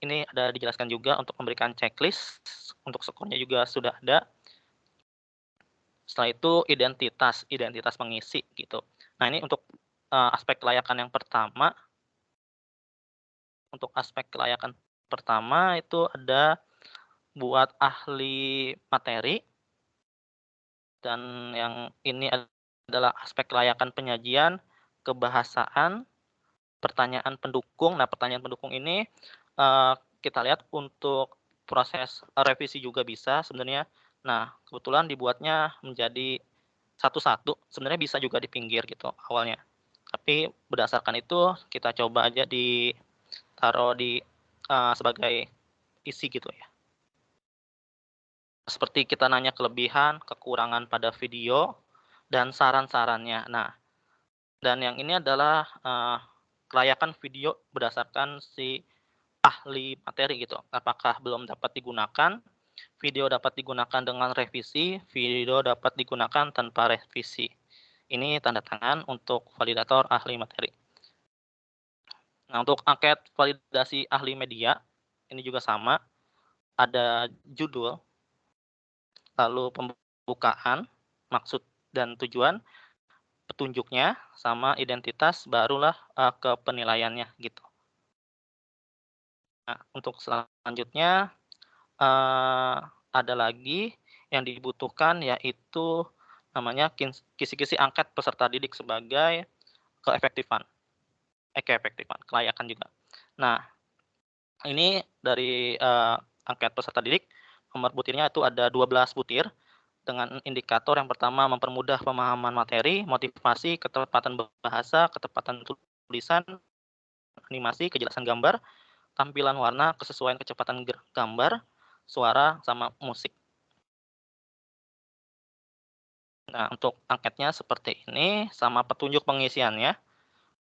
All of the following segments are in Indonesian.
ini ada dijelaskan juga untuk memberikan checklist, untuk skornya juga sudah ada. Setelah itu identitas, identitas pengisi gitu. Nah ini untuk, aspek kelayakan yang pertama, untuk aspek kelayakan pertama itu ada buat ahli materi, dan yang ini adalah aspek kelayakan penyajian, kebahasaan, pertanyaan pendukung. Nah pertanyaan pendukung ini, kita lihat untuk proses revisi juga bisa sebenarnya. Nah kebetulan dibuatnya menjadi satu-satu, sebenarnya bisa juga di pinggir gitu awalnya. Tapi berdasarkan itu kita coba aja ditaruh di, sebagai isi gitu ya. Seperti kita nanya kelebihan, kekurangan pada video, dan saran-sarannya. Nah, dan yang ini adalah, kelayakan video berdasarkan si ahli materi gitu. Apakah belum dapat digunakan, video dapat digunakan dengan revisi, video dapat digunakan tanpa revisi. Ini tanda tangan untuk validator ahli materi. Nah, untuk angket validasi ahli media, ini juga sama, ada judul, lalu pembukaan, maksud dan tujuan, petunjuknya, sama identitas, barulah, ke penilaiannya gitu. Nah, untuk selanjutnya, ada lagi yang dibutuhkan yaitu namanya kisi-kisi angket peserta didik sebagai keefektifan, keefektifan, kelayakan juga. Nah, ini dari, angket peserta didik, nomor butirnya itu ada 12 butir, dengan indikator yang pertama mempermudah pemahaman materi, motivasi, ketepatan bahasa, ketepatan tulisan, animasi, kejelasan gambar, tampilan warna, kesesuaian kecepatan gambar, suara, sama musik. Nah, untuk angketnya seperti ini, sama petunjuk pengisiannya,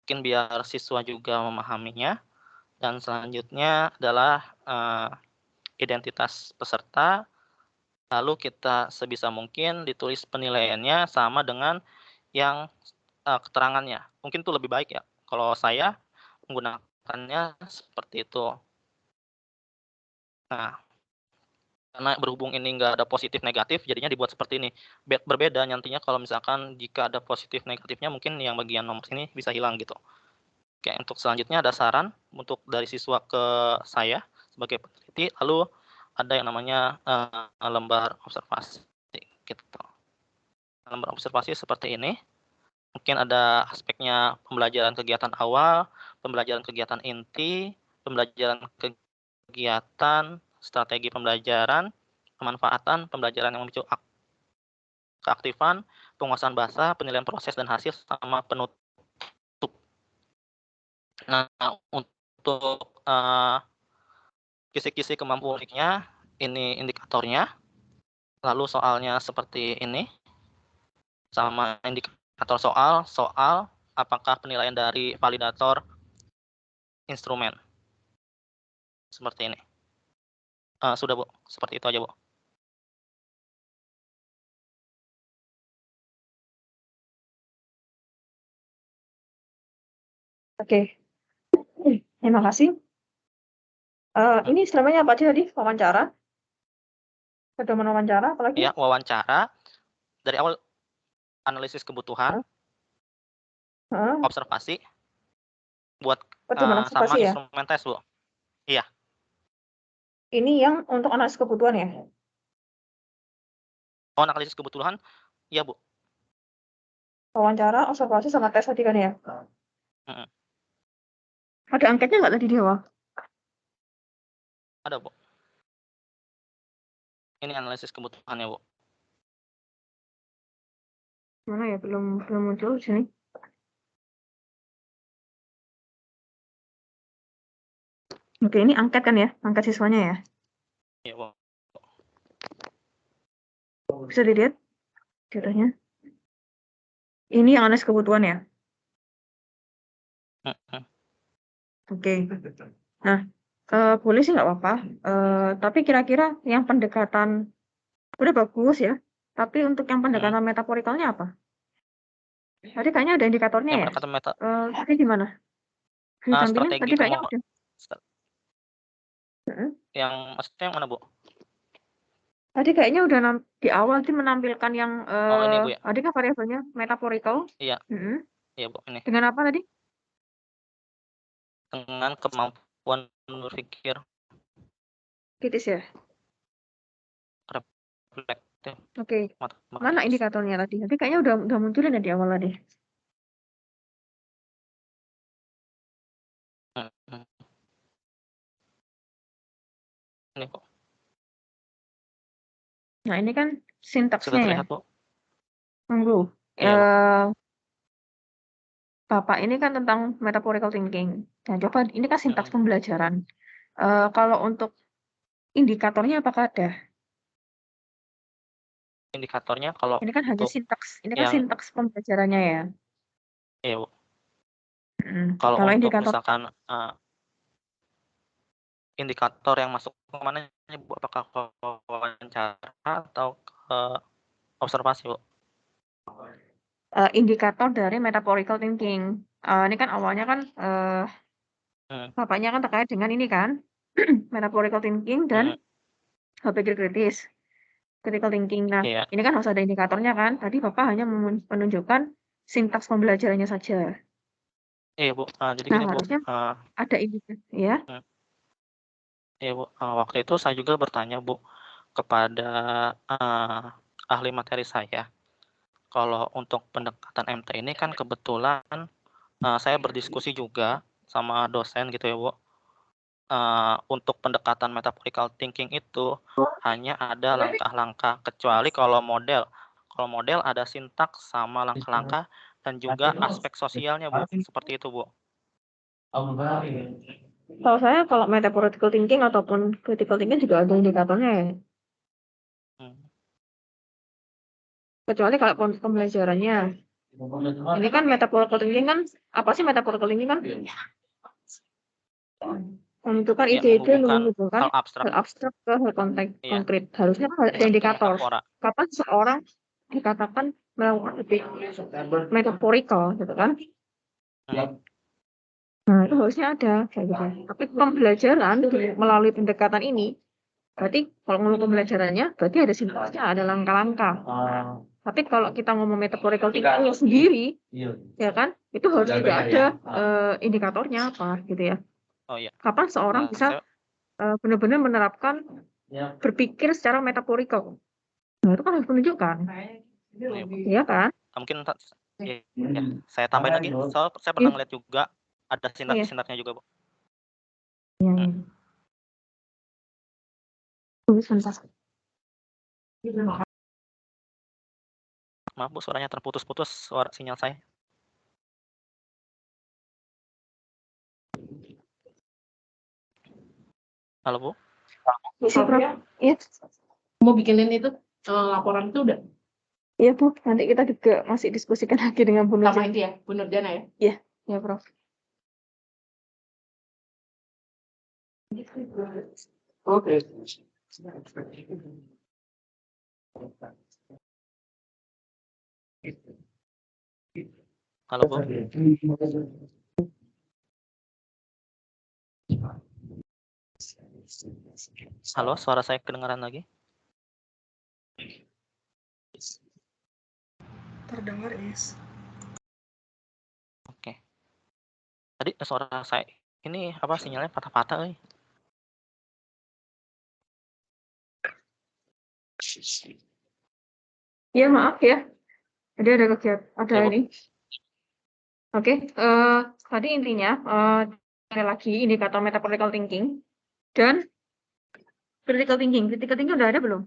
mungkin biar siswa juga memahaminya. Dan selanjutnya adalah, identitas peserta, lalu kita sebisa mungkin ditulis penilaiannya sama dengan yang, keterangannya. Mungkin itu lebih baik ya, kalau saya menggunakannya seperti itu. Nah, karena berhubung ini nggak ada positif negatif, jadinya dibuat seperti ini. Berbeda nantinya kalau misalkan jika ada positif negatifnya mungkin yang bagian nomor sini bisa hilang gitu. Oke, untuk selanjutnya ada saran untuk dari siswa ke saya sebagai peneliti, lalu ada yang namanya, lembar observasi gitu. Lembar observasi seperti ini, mungkin ada aspeknya pembelajaran kegiatan awal, pembelajaran kegiatan inti, pembelajaran kegiatan, strategi pembelajaran, pemanfaatan, pembelajaran yang memicu keaktifan, penguasaan bahasa, penilaian proses dan hasil, sama penutup. Nah, untuk, kisi-kisi kemampuannya, ini indikatornya, lalu soalnya seperti ini, sama indikator soal apakah penilaian dari validator instrumen, seperti ini. Sudah Bu, seperti itu aja Bu. Oke, terima kasih. Ini namanya apa aja tadi? Wawancara? Pedoman wawancara, apalagi? Ya, wawancara, dari awal analisis kebutuhan, Heeh, observasi, buat, pedoman sama observasi ya? instrumen tes Bu. Iya, Ini yang untuk analisis kebutuhan ya? analisis kebutuhan, iya Bu. Wawancara, observasi, sama tes tadi kan ya? Mhm, Ada angketnya nggak tadi di bawah? ada Bu. Ini analisis kebutuhannya Bu. Mana ya? Belum muncul di sini. Oke, ini angket kan ya? Angket siswanya ya? Iya Bu. Bisa dilihat datanya. Ini yang analisis kebutuhan ya? Mhm. Oke. Nah, boleh sih nggak apa-apa. Tapi kira-kira yang pendekatan udah bagus ya. Tapi untuk yang pendekatan metaforikalnya apa? Tadi kayaknya ada indikatornya Yang ya? pendekatan Tadi gimana? Ditampilin strategi tadi kayaknya udah. Yang maksudnya yang mana, Bu? Tadi kayaknya udah di awal sih menampilkan yang Oh, ini, Bu, ya? tadi kan variabelnya metaphorical. Iya, Mm-mm. iya, Bu, ini. Dengan apa tadi? Dengan kemampuan berpikir Kritis ya. reflektif Oke. Mana matematis. indikatornya tadi? Tadi kayaknya udah munculin ya di awal tadi. Mhm. Ini, Bu. Nah, ini kan Sudah sintaksnya ya. terlihat, Bu? Tunggu. Iya, Bu. Bapak ini kan tentang metaphorical thinking. Nah, coba ini kan sintaks Mhm. pembelajaran. Kalau untuk indikatornya apakah ada? Indikatornya kalau Ini kan hanya untuk sintaks. Ini kan yang sintaks pembelajarannya ya. iya, Bu. Kalau Kalau untuk indikator misalkan, indikator yang masuk ke mananya, Bu? Apakah ke wawancara atau ke observasi, Bu? indikator dari metaphorical thinking. Ini kan awalnya kan Mhm, bapaknya kan terkait dengan ini kan metaphorical thinking dan mhm, berpikir kritis, critical thinking. Nah, iya, ini kan harus ada indikatornya kan. Tadi bapak hanya menunjukkan sintaks pembelajarannya saja. iya, Bu, jadi Nah, gini, Bu, harusnya ada indikator ya. mhm, iya, Bu, waktu itu saya juga bertanya, Bu, kepada, ahli materi saya, kalau untuk pendekatan MT ini kan kebetulan, saya berdiskusi juga sama dosen gitu ya, Bu, untuk pendekatan metaphorical thinking itu hanya ada langkah-langkah, kecuali kalau model ada sintaks sama langkah-langkah dan juga aspek sosialnya, Bu, seperti itu, Bu. Tahu saya kalau metaphorical thinking ataupun critical thinking juga ada indikatornya ya. Mmm, Kecuali kalau pembelajarannya. Ini kan metaphorical thinking kan apa sih metaphorical thinking kan? Menentukan ya ide-ide menghubungkan menghubungkan hal abstrak, hal abstrak ke hal iya, konkret. Harusnya kan ada dengan indikator. metafora. Kapan seorang dikatakan melakukan lebih metaphorical gitu kan? Mhm, Nah, itu harusnya ada kayak gitu. Tapi pembelajaran melalui pendekatan ini, berarti kalau ngomong pembelajarannya, berarti ada sintaksnya, ada langkah-langkah. Tapi kalau kita ngomong metaphorical thinking sendiri, ya kan, itu harus juga ada indikatornya apa gitu ya. oh iya, Kapan seorang bisa saya benar-benar menerapkan berpikir secara metaphorical. Nah, itu kan harus menunjukkan, iya, Bu, ya kan? mungkin iya, iya, saya tambahin lagi, soalnya saya pernah Iya, ngeliat juga ada iya, sintak-sintaknya juga, Bu. iya, Mhm, iya. Bagus, bagus. maaf, Bu, suaranya terputus-putus sinyal saya. Halo, Bu? Bisa, Prof. Iya, Mau bikinin itu laporan itu udah iya, Bu. Nanti kita juga masih diskusikan lagi dengan Bu sama Nurjana. itu ya, Bu Nurjana ya. Iya, iya, Prof. Oke. Halo, Bu? Halo, suara saya kedengaran lagi? Terdengar, Is. Oke. Tadi suara saya ini apa, sinyalnya patah-patah euy. Iya, maaf ya. Jadi ada kegiatan, ada Ya, Bu. ini. Oke, tadi intinya ada lagi indikator metaphorical thinking dan critical thinking. Critical thinking udah ada belum?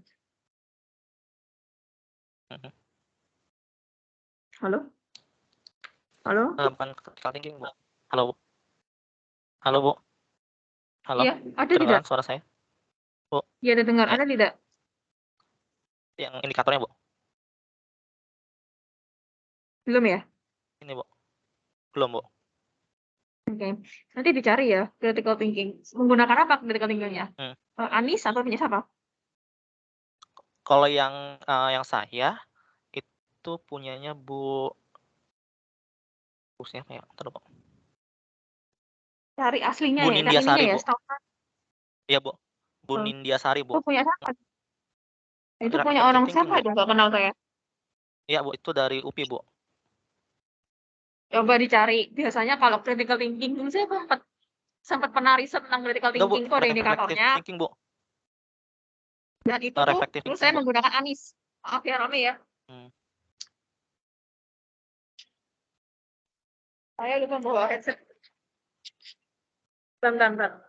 Mhm. Halo? Halo? Bukan critical thinking, Bu. Halo, Bu? Halo, Bu? Halo? Iya, ada tidak? Kedengaran suara saya? Bu? Iya, ada dengar. Ya, Ada tidak? yang indikatornya, Bu? Belum ya? Ini, Bu. Belum, Bu. Oke. Nanti dicari ya critical thinking. Menggunakan apa critical thinkingnya? Hmm. Anis atau punya siapa? Kalau yang saya itu punyanya Bu siapa ya? Entar, Bu. Cari aslinya Bu ya, Kak Nindya ininya Sari, ya, Bu. setahu saya. Iya, Bu. Bu Nindya Sari, Itu Bu. punya siapa? Itu Reflective punya orang thinking, siapa Bu. itu? Nggak kenal saya. Iya, Bu, itu dari UPI, Bu. Coba dicari. Biasanya kalau critical thinking dulu saya sempat pernah riset tentang critical Enggak, Bu, thinking, kok ada reflective indikatornya. thinking, Bu. Dan itu tuh Reflective terus thinking, saya Bu. menggunakan Anis. Maaf ya Rame ya. Hmm. Saya lupa bawa headset. Bentar.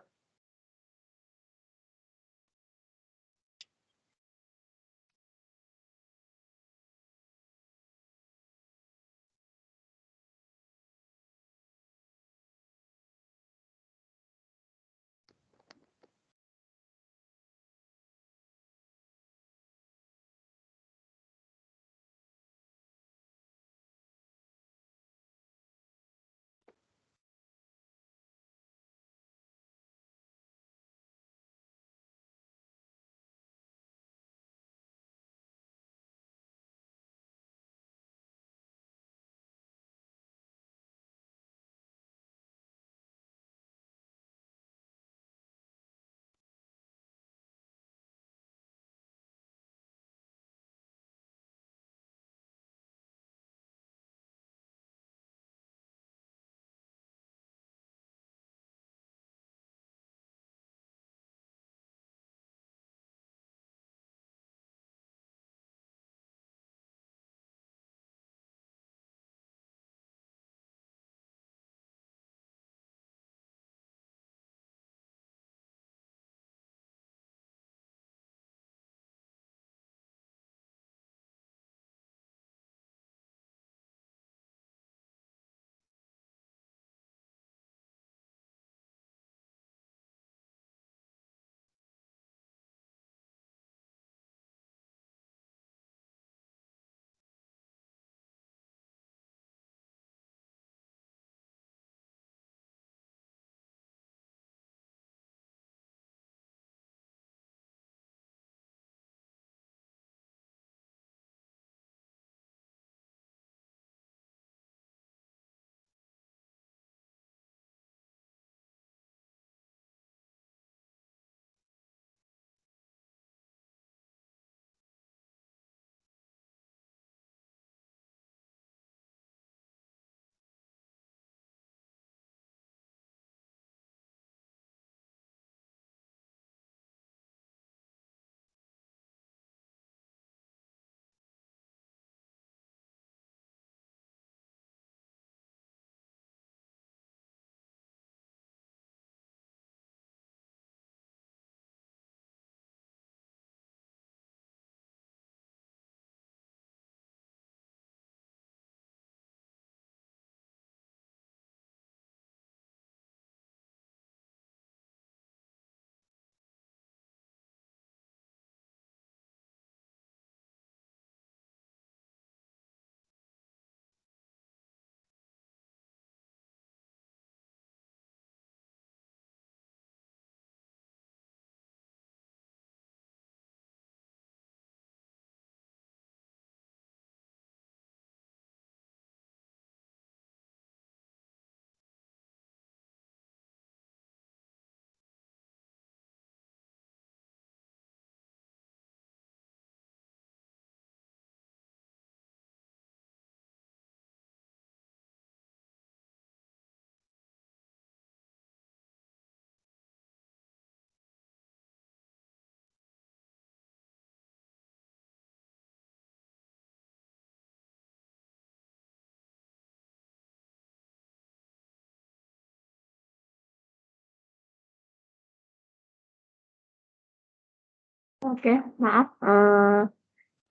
Oke, maaf.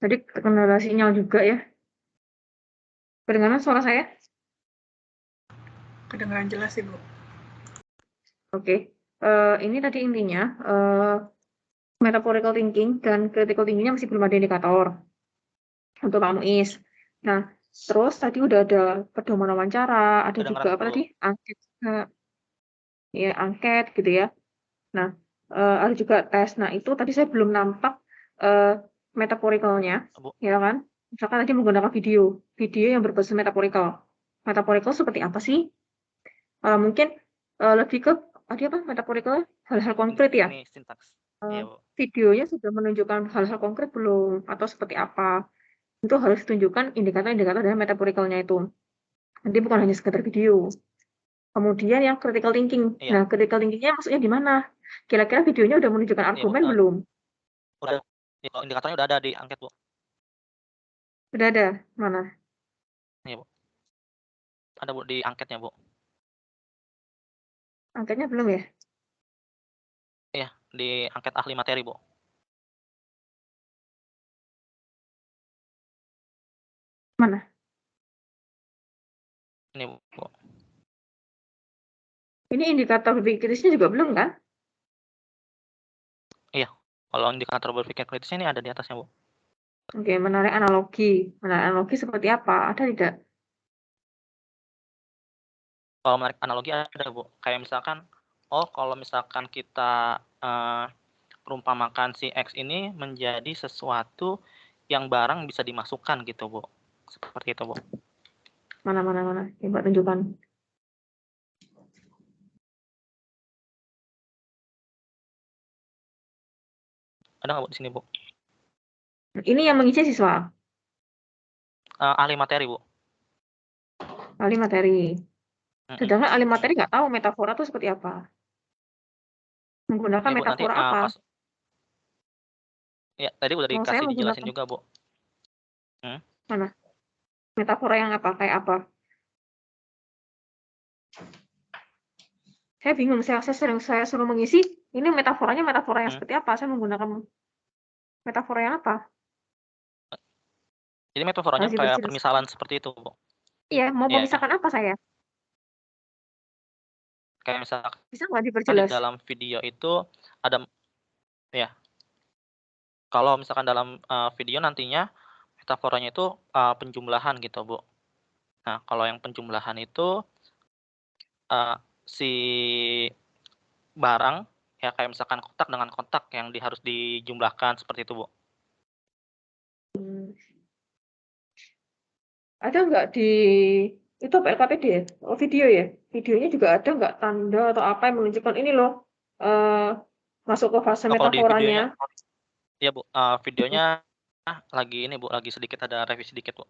Tadi terkendala sinyal juga ya. Kedengaran suara saya? Kedengaran jelas sih, Bu. Oke. Ini tadi intinya metaphorical thinking dan critical thinkingnya masih belum ada indikator untuk Pak Muiz. Nah, terus tadi udah ada pedoman wawancara, ada juga Kedengeran, apa Bu. tadi? Angket juga. Ya, angket gitu ya. Nah, ada juga tes. Nah, itu tadi saya belum nampak metaphoricalnya, Bu. ya kan? Misalkan tadi menggunakan video yang berbasis metaphorical. Metaphorical seperti apa sih? Mungkin lebih ke tadi apa metaphorical hal-hal konkret ya. Ini sintaks. Iya, Bu. videonya sudah menunjukkan hal-hal konkret belum? Atau seperti apa? Itu harus ditunjukkan indikator-indikator dari metaphorical-nya itu. Nanti bukan hanya sekedar video. Kemudian yang critical thinking. Iya. Nah, critical thinking-nya maksudnya di mana? Kira-kira videonya udah menunjukkan Iya, Bu. argumen belum? Udah. Ya, kalau indikatornya udah ada di angket, Bu. Udah ada? Mana? Iya, Bu. Ada, Bu, di angketnya, Bu. Angketnya belum ya? Iya, di angket ahli materi, Bu. Mana? Ini, Bu. Ini indikator berpikir kritisnya juga belum kan? Iya. Kalau indikator berpikir kritisnya ini ada di atasnya, Bu. Oke, menarik analogi. Menarik analogi seperti apa? Ada tidak? Kalau menarik analogi ada, Bu. Kayak misalkan, kalau misalkan kita perumpamakan si X ini menjadi sesuatu yang barang bisa dimasukkan gitu, Bu. Seperti itu, Bu. Mana? Coba tunjukkan. Ada nggak, Bu, di sini, Bu? Ini yang mengisi siswa. Ahli materi, Bu. Ahli materi. Mhm. Sedangkan ahli materi nggak tahu metafora itu seperti apa. Menggunakan Ini, Bu, nanti metafora apa? pas ya tadi udah Mau saya dikasih dijelasin menggunakan juga, Bu. mana? Metafora yang apa? Kayak apa? Saya bingung. Saya suruh mengisi. Ini metaforanya metafora yang seperti apa? Saya menggunakan metafora yang apa? Jadi metaforanya Harus kayak diperjelas. permisalan seperti itu, Bu. Iya, mau Iya. memisahkan apa saya? Kayak misalkan Bisa nggak di diperjelas? dalam video itu ada ya. Kalau misalkan dalam video nantinya metaforanya itu penjumlahan gitu, Bu. Nah, kalau yang penjumlahan itu si barang ya kayak misalkan kotak dengan kotak yang harus dijumlahkan seperti itu, Bu. Ada nggak di itu apa LKPD ya? Oh, video ya? Videonya juga ada nggak tanda atau apa yang menunjukkan ini loh masuk ke fase Kalau di videonya, metaforanya? ya, Bu, videonya lagi ini, Bu, lagi sedikit ada revisi sedikit, Bu.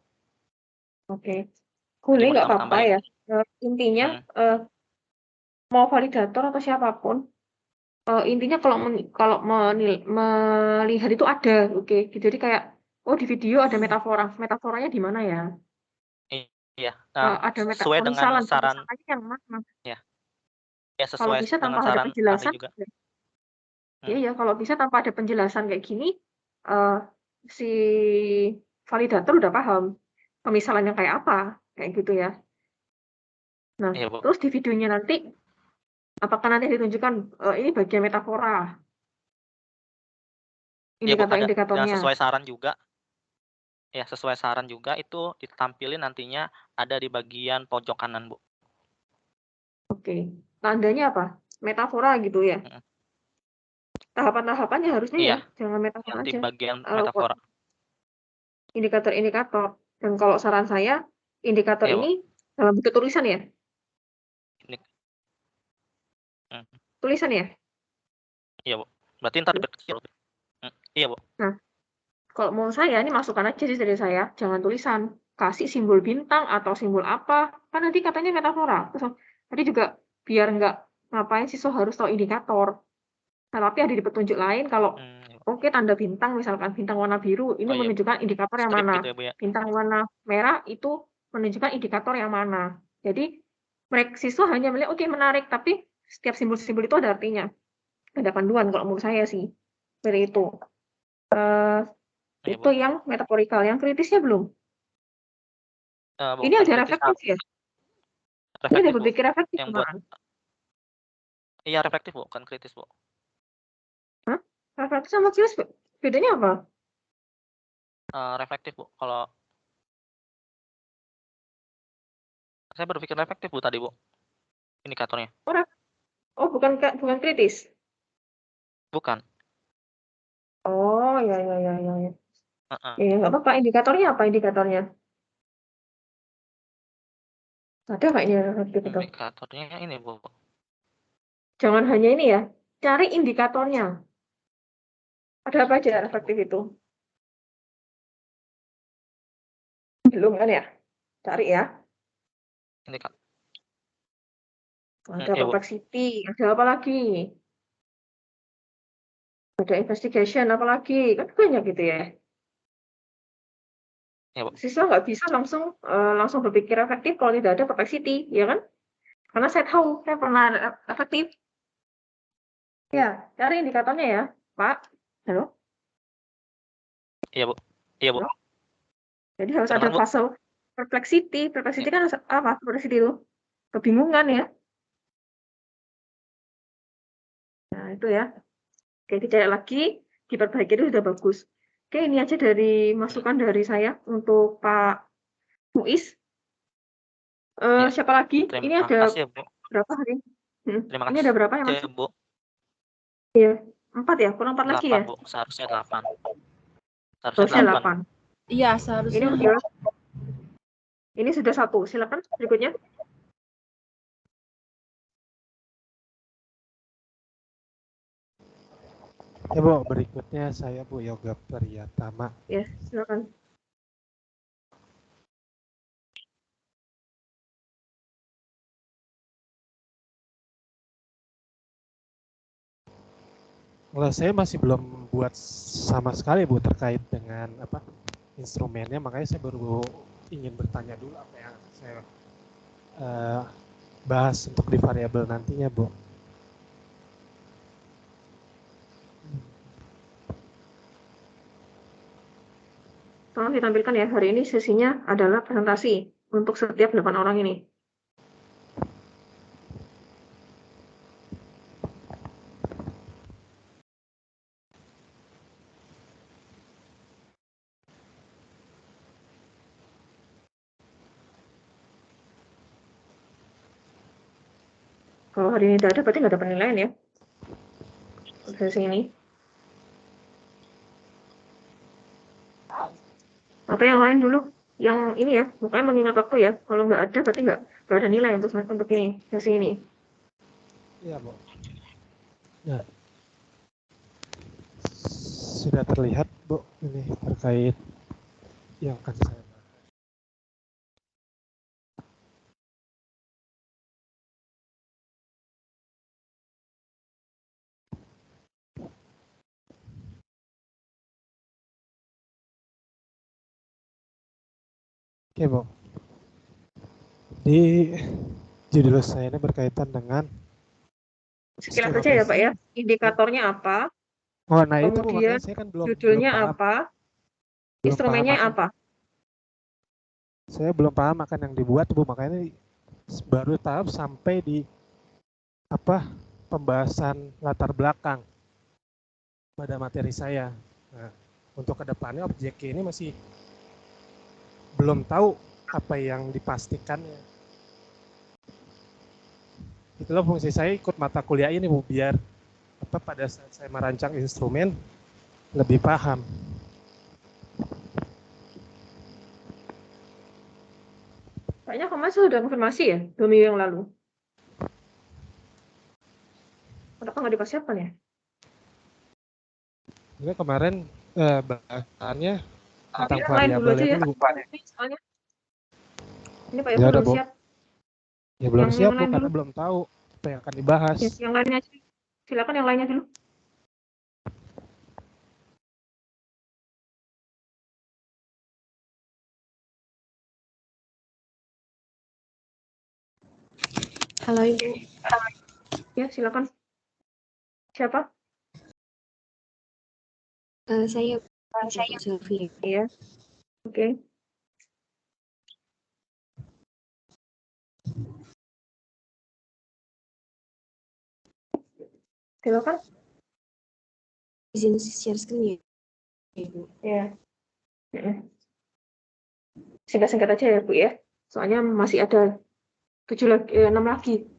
Oke. Jadi Boleh mau nggak apa-apa ditambah-tambahin. ya? Intinya mau validator atau siapapun, intinya kalau melihat itu ada, oke. Jadi kayak, di video ada metaforanya di mana ya? Iya, Ada sesuai dengan saran pemisahannya yang mana? ya Kalau sesuai bisa dengan tanpa ada saran ahli penjelasan, juga. iya, kalau bisa tanpa ada penjelasan kayak gini, si validator udah paham pemisalannya kayak apa, kayak gitu ya. Nah, Iya, Bu. terus di videonya nanti, apakah nanti ditunjukkan ini bagian metafora, Iya, Bu, ada. Dan indikator-indikatornya? sesuai saran juga ya, sesuai saran juga itu ditampilin nantinya ada di bagian pojok kanan, Bu. Oke. Tandanya apa? Metafora gitu ya? Mhm. Tahapan-tahapannya harusnya ya, Iya, jangan metafora di aja. bagian metafora. Indikator-indikator. Dan kalau saran saya, indikator Iya, Bu. ini dalam bentuk tulisan ya? Ini Tulisan ya? iya, Bu. Berarti entar diperkecil. Iya, Bu. Nah, kalau mau saya, ini masukan aja sih dari saya, jangan tulisan. Kasih simbol bintang atau simbol apa, kan nanti katanya metafora. Terus tadi juga biar nggak ngapain siswa harus tahu indikator. Nah, tapi ada di petunjuk lain kalau Iya. oke, tanda bintang, misalkan bintang warna biru, ini Oh, iya, menunjukkan indikator yang strip mana. gitu ya, Bu, ya? Bintang warna merah itu menunjukkan indikator yang mana. Jadi, mereka siswa hanya melihat, oke menarik, tapi setiap simbol-simbol itu ada artinya. Ada panduan kalau menurut saya sih. Seperti itu. Iya, Bu. Itu yang metaforikal. Yang kritisnya belum. Ini Bukan ada kritis, reflektif ya? Ini ada reflektif, Bu. berpikir reflektif Yang buat kemarin. iya reflektif, Bu, bukan kritis, Bu. Hah? Reflektif sama kritis bedanya apa? Reflektif, Bu. Kalau saya berpikir reflektif, Bu, tadi, Bu, indikatornya. Bukan kritis. Bukan. Oh, ya. Heeh. Ya, nggak apa-apa. Indikatornya apa indikatornya? Ada kayaknya reflektif itu. Indikatornya ini, Bu. Jangan hanya ini ya. Cari indikatornya. Ada apa aja reflektif itu? Belum kan ya? Cari ya. Ini Kak. Ada Iya, Bu. perplexity, ada apa lagi? Ada investigation, apa lagi? Kan banyak gitu ya. Iya, Bu. Siswa nggak bisa langsung berpikir efektif kalau tidak ada perplexity, ya kan? Karena saya tahu, saya pernah efektif. Ya, cari indikatornya ya, Pak. Halo? Iya, Bu. Iya, Bu. Halo? Jadi harus ada Kedengeran, Bu? fase perplexity. Perplexity Iya. kan apa? Perplexity itu kebingungan ya. Nah, itu ya. Oke, dicari lagi, diperbaiki itu sudah bagus. Oke, ini aja dari masukan dari saya untuk Pak Muiz. Iya. Siapa lagi? Ini Terima ada kasih, Bu. berapa hari? Terima Ini ada berapa yang kasih, masuk? Bu. Iya, 4 ya? Kurang 4 lagi 8, ya? Bu. Seharusnya 8. Seharusnya Harusnya 8. 8. Iya, Ini seharusnya. ini sudah 1. Silakan berikutnya. Ya Bu, berikutnya saya Bu Yoga Priyatama. Ya, silakan. Kalau saya masih belum buat sama sekali Bu terkait dengan apa instrumennya, makanya saya baru ingin bertanya dulu apa yang saya bahas untuk di variabel nantinya Bu. Tolong ditampilkan ya, hari ini sesinya adalah presentasi untuk setiap 8 orang ini. Kalau hari ini tidak ada, berarti nggak ada penilaian ya. Sesi ini. Apa yang lain dulu? Yang ini ya, bukannya mengingat waktu ya. Kalau nggak ada, berarti nggak ada nilai untuk ini, sesi ini. Iya Bu. Nah, sudah terlihat Bu ini terkait yang akan saya bahas. Oke Bu. Di judul saya ini berkaitan dengan Sekilas saja ya Pak ya, indikatornya apa, Oh, nah itu Bu, kemudian makanya saya kan belum judulnya paham. apa, Belum instrumennya paham apa. Saya belum paham akan yang dibuat Bu, makanya baru tahap sampai di apa pembahasan latar belakang pada materi saya. Nah, untuk kedepannya objek ini masih belum tahu apa yang dipastikannya. Itulah fungsi saya ikut mata kuliah ini Bu, biar apa pada saat saya merancang instrumen lebih paham. Kayaknya kemarin sudah konfirmasi ya, 2 minggu yang lalu. Kenapa nggak dipersiapkan ya? Ini kemarin bahasannya tentang Yang lain dulu aja variabel ya, dulu. soalnya. Ini Pak Ya Yoga udah, belum Bu. siap. Ya belum Yang siap Bu, lain karena dulu. belum tahu apa yang akan dibahas. Ya, yang lainnya aja. Silakan yang lainnya dulu. Halo Ibu. Ya, silakan. Siapa? Saya Bu Sylvia. Iya. Oke. Silakan. Izin share screen ya, Ibu. Ya. Singkat-singkat aja ya Bu ya. Soalnya masih ada 6 lagi.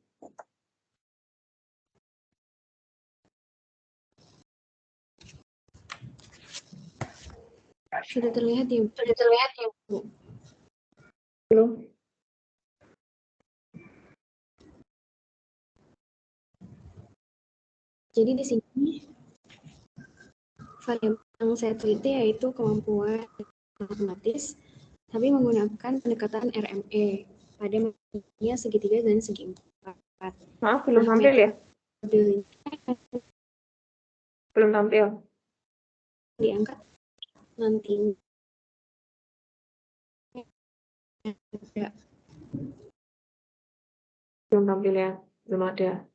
Sudah terlihat ya, Bu? Belum. Jadi di sini variabel yang saya teliti yaitu kemampuan matematis, tapi menggunakan pendekatan RME pada metodenya segitiga dan segi empat. Maaf, belum tampil ya? Metodenya Belum tampil. diangkat nanti. Ya, Belum tampil ya? Belum ada.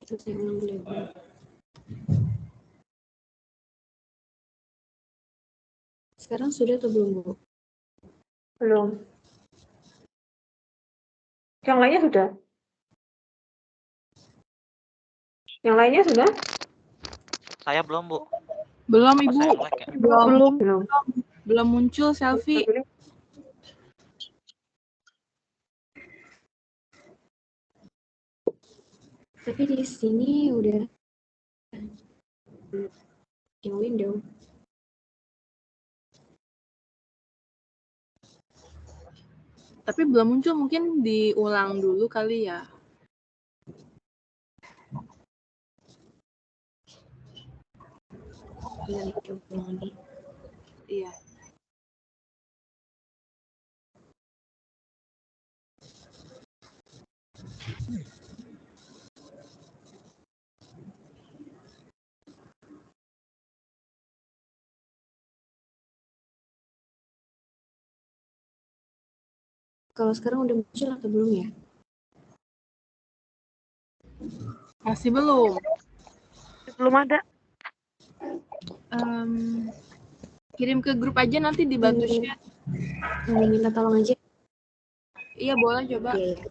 itu saya ulang dulu. Sekarang sudah atau belum, Bu? Belum. Yang lainnya sudah? Yang lainnya sudah? Saya belum, Bu. Belum, Apa Ibu. saya nge-lag ya? Belum Belum. muncul selfie. Tapi di sini udah yang window. Tapi belum muncul, mungkin diulang dulu kali ya. Iya, coba lagi. Iya. Kalau sekarang udah muncul atau belum ya? Masih belum. Belum ada. Kirim ke grup aja, nanti dibantu share. Mau minta tolong aja. Iya, boleh coba. Iya.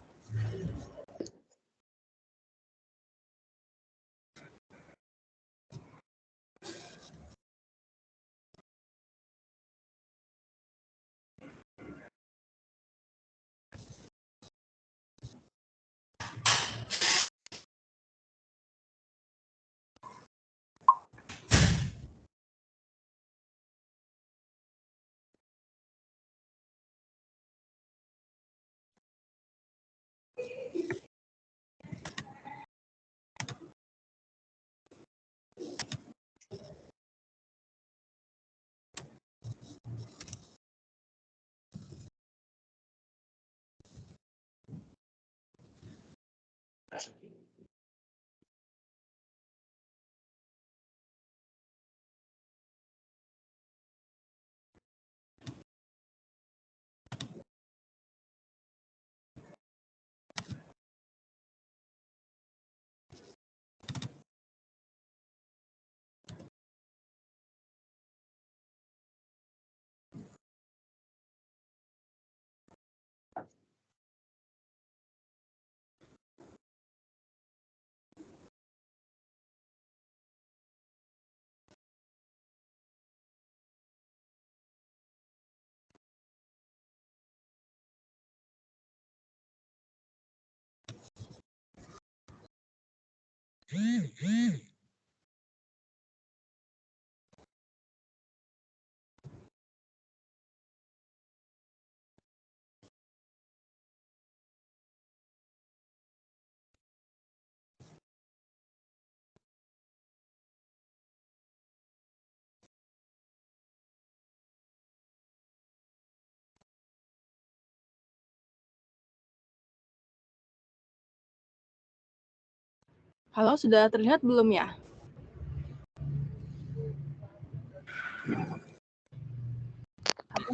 Halo, sudah terlihat belum ya?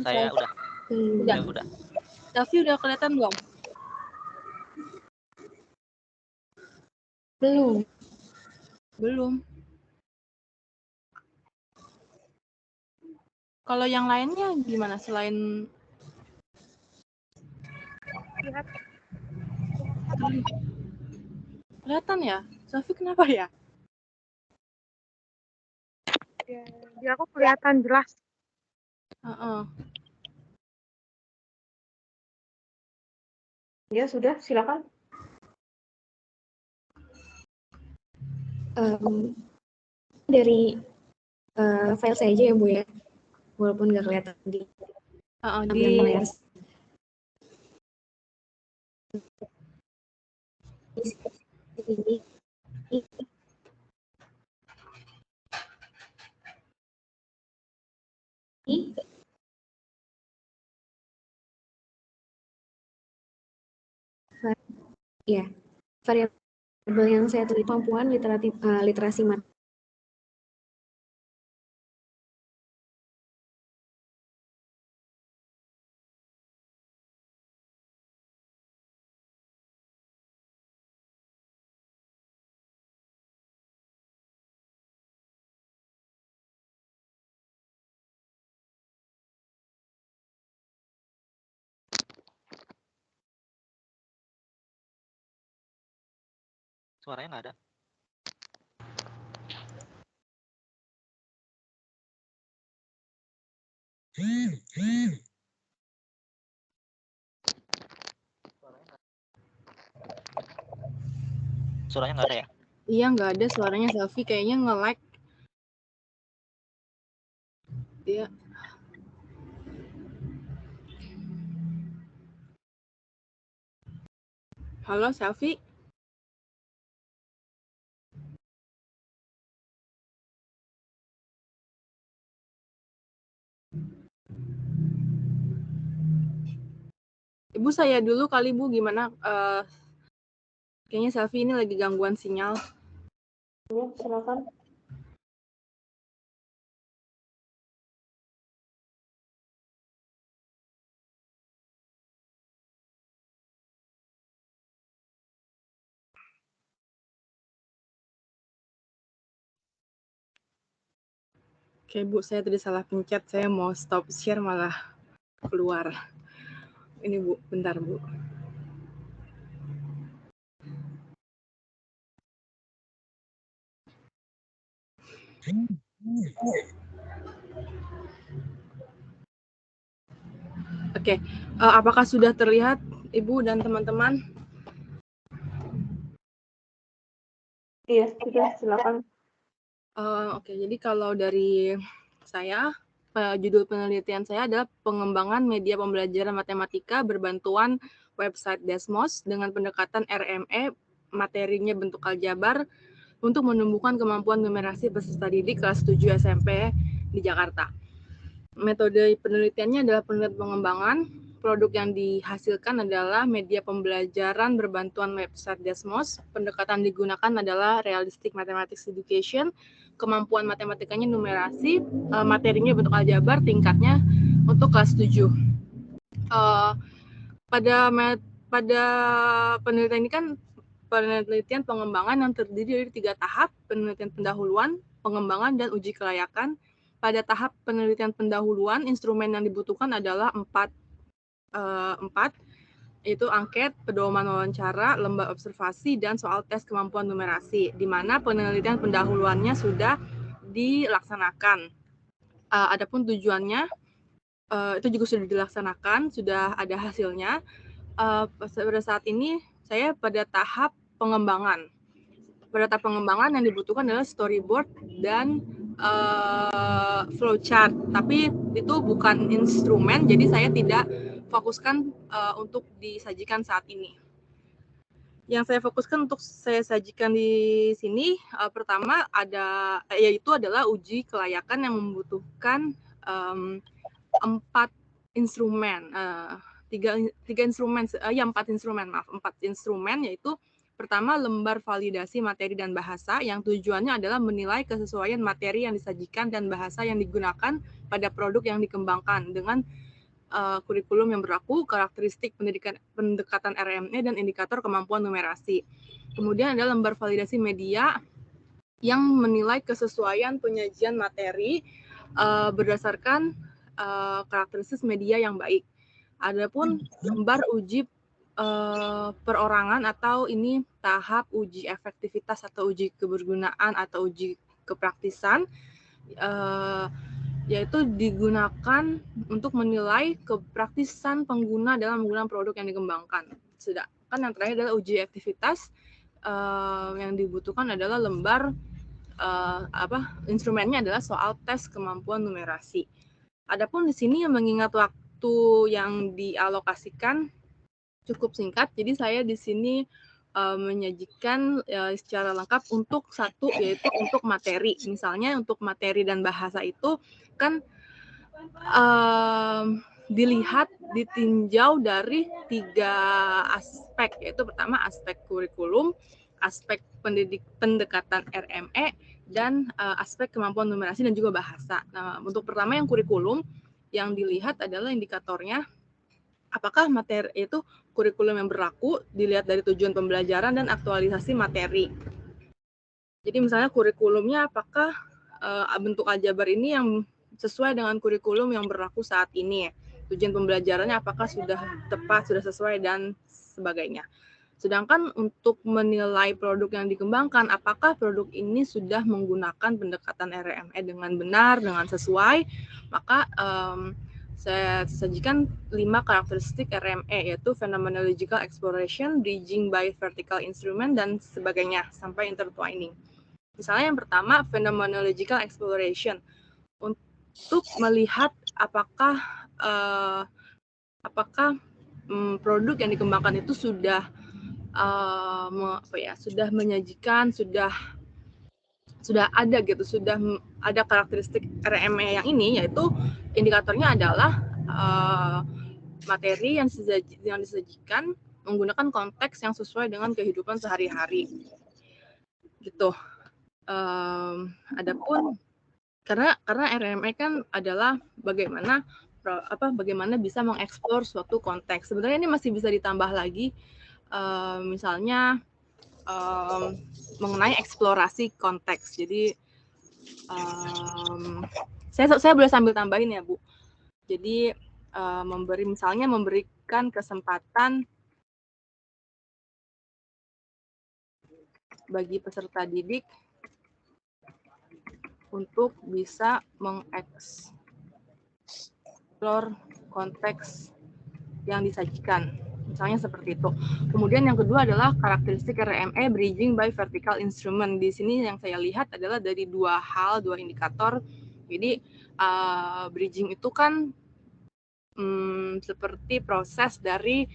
Saya udah. Udah. Ya udah. Selfie udah kelihatan belum? Belum. Belum. Kalau yang lainnya gimana selain kelihatan ya? Selfie kenapa ya? Di aku kelihatan jelas. Ya sudah, silakan. Dari file saya aja ya, Bu ya. Walaupun nggak kelihatan di Di layar. ini ya, variabel yang saya tulis kemampuan literasi matematika. Suaranya nggak ada. Suaranya nggak ada ya? Iya, nggak ada suaranya Selfie, kayaknya nge-lag. Iya. Halo, Selfie? Ibu, saya dulu kali, Bu. Gimana? Kayaknya Selfie ini lagi gangguan sinyal. Ya, silakan. Oke, Bu, saya tadi salah pencet. Saya mau stop share malah keluar. Ini, Bu. Bentar, Bu. Oke, apakah sudah terlihat, Ibu dan teman-teman? Iya, sudah, silakan. Oke, jadi kalau dari saya, judul penelitian saya adalah pengembangan media pembelajaran matematika berbantuan website Desmos dengan pendekatan RME, materinya bentuk aljabar, untuk menumbuhkan kemampuan numerasi peserta didik kelas 7 SMP di Jakarta. Metode penelitiannya adalah penelitian pengembangan. Produk yang dihasilkan adalah media pembelajaran berbantuan website Desmos. Pendekatan digunakan adalah realistic mathematics education. Kemampuan matematikanya numerasi, materinya bentuk aljabar, tingkatnya untuk kelas 7. Pada penelitian ini kan penelitian pengembangan yang terdiri dari 3 tahap, penelitian pendahuluan, pengembangan, dan uji kelayakan. Pada tahap penelitian pendahuluan, instrumen yang dibutuhkan adalah 4, yaitu angket, pedoman wawancara, lembar observasi, dan soal tes kemampuan numerasi, di mana penelitian pendahuluannya sudah dilaksanakan. Adapun tujuannya, itu juga sudah dilaksanakan, sudah ada hasilnya. Pada saat ini, saya pada tahap pengembangan. Pada tahap pengembangan yang dibutuhkan adalah storyboard dan flowchart, tapi itu bukan instrumen, jadi saya tidak fokuskan untuk disajikan saat ini. Yang saya fokuskan untuk saya sajikan di sini, pertama yaitu adalah uji kelayakan yang membutuhkan 4 instrumen, 4 instrumen, yaitu pertama, lembar validasi materi dan bahasa, yang tujuannya adalah menilai kesesuaian materi yang disajikan dan bahasa yang digunakan pada produk yang dikembangkan dengan kurikulum yang berlaku, karakteristik pendekatan RME, dan indikator kemampuan numerasi. Kemudian ada lembar validasi media yang menilai kesesuaian penyajian materi berdasarkan karakteristik media yang baik. Adapun lembar uji perorangan atau ini tahap uji efektivitas atau uji kebergunaan atau uji kepraktisan, yaitu digunakan untuk menilai kepraktisan pengguna dalam menggunakan produk yang dikembangkan. Sedangkan yang terakhir adalah uji aktivitas, yang dibutuhkan adalah lembar instrumennya adalah soal tes kemampuan numerasi. Adapun di sini mengingat waktu yang dialokasikan cukup singkat, jadi saya di sini menyajikan secara lengkap untuk satu, yaitu untuk materi. Misalnya untuk materi dan bahasa itu kan dilihat, ditinjau dari 3 aspek, yaitu pertama aspek kurikulum, aspek pendekatan RME, dan aspek kemampuan numerasi dan juga bahasa. Nah, untuk pertama yang kurikulum, yang dilihat adalah indikatornya apakah materi itu kurikulum yang berlaku, dilihat dari tujuan pembelajaran dan aktualisasi materi. Jadi misalnya kurikulumnya apakah bentuk aljabar ini yang sesuai dengan kurikulum yang berlaku saat ini. Tujuan pembelajarannya apakah sudah tepat, sudah sesuai, dan sebagainya. Sedangkan untuk menilai produk yang dikembangkan, apakah produk ini sudah menggunakan pendekatan RME dengan benar, dengan sesuai, maka saya sajikan 5 karakteristik RME, yaitu phenomenological exploration, bridging by vertical instrument, dan sebagainya, sampai intertwining. Misalnya yang pertama, phenomenological exploration. Untuk melihat apakah produk yang dikembangkan itu sudah sudah menyajikan, sudah ada gitu, sudah ada karakteristik RME yang ini, yaitu indikatornya adalah materi yang disajikan menggunakan konteks yang sesuai dengan kehidupan sehari-hari gitu. Adapun karena RME kan adalah bagaimana bisa mengeksplor suatu konteks. Sebenarnya ini masih bisa ditambah lagi, misalnya mengenai eksplorasi konteks. Jadi saya boleh sambil tambahin ya, Bu. Jadi memberikan kesempatan bagi peserta didik untuk bisa mengeksplor konteks yang disajikan. Misalnya seperti itu. Kemudian yang kedua adalah karakteristik RME bridging by vertical instrument. Di sini yang saya lihat adalah dari 2 indikator. Jadi bridging itu kan seperti proses dari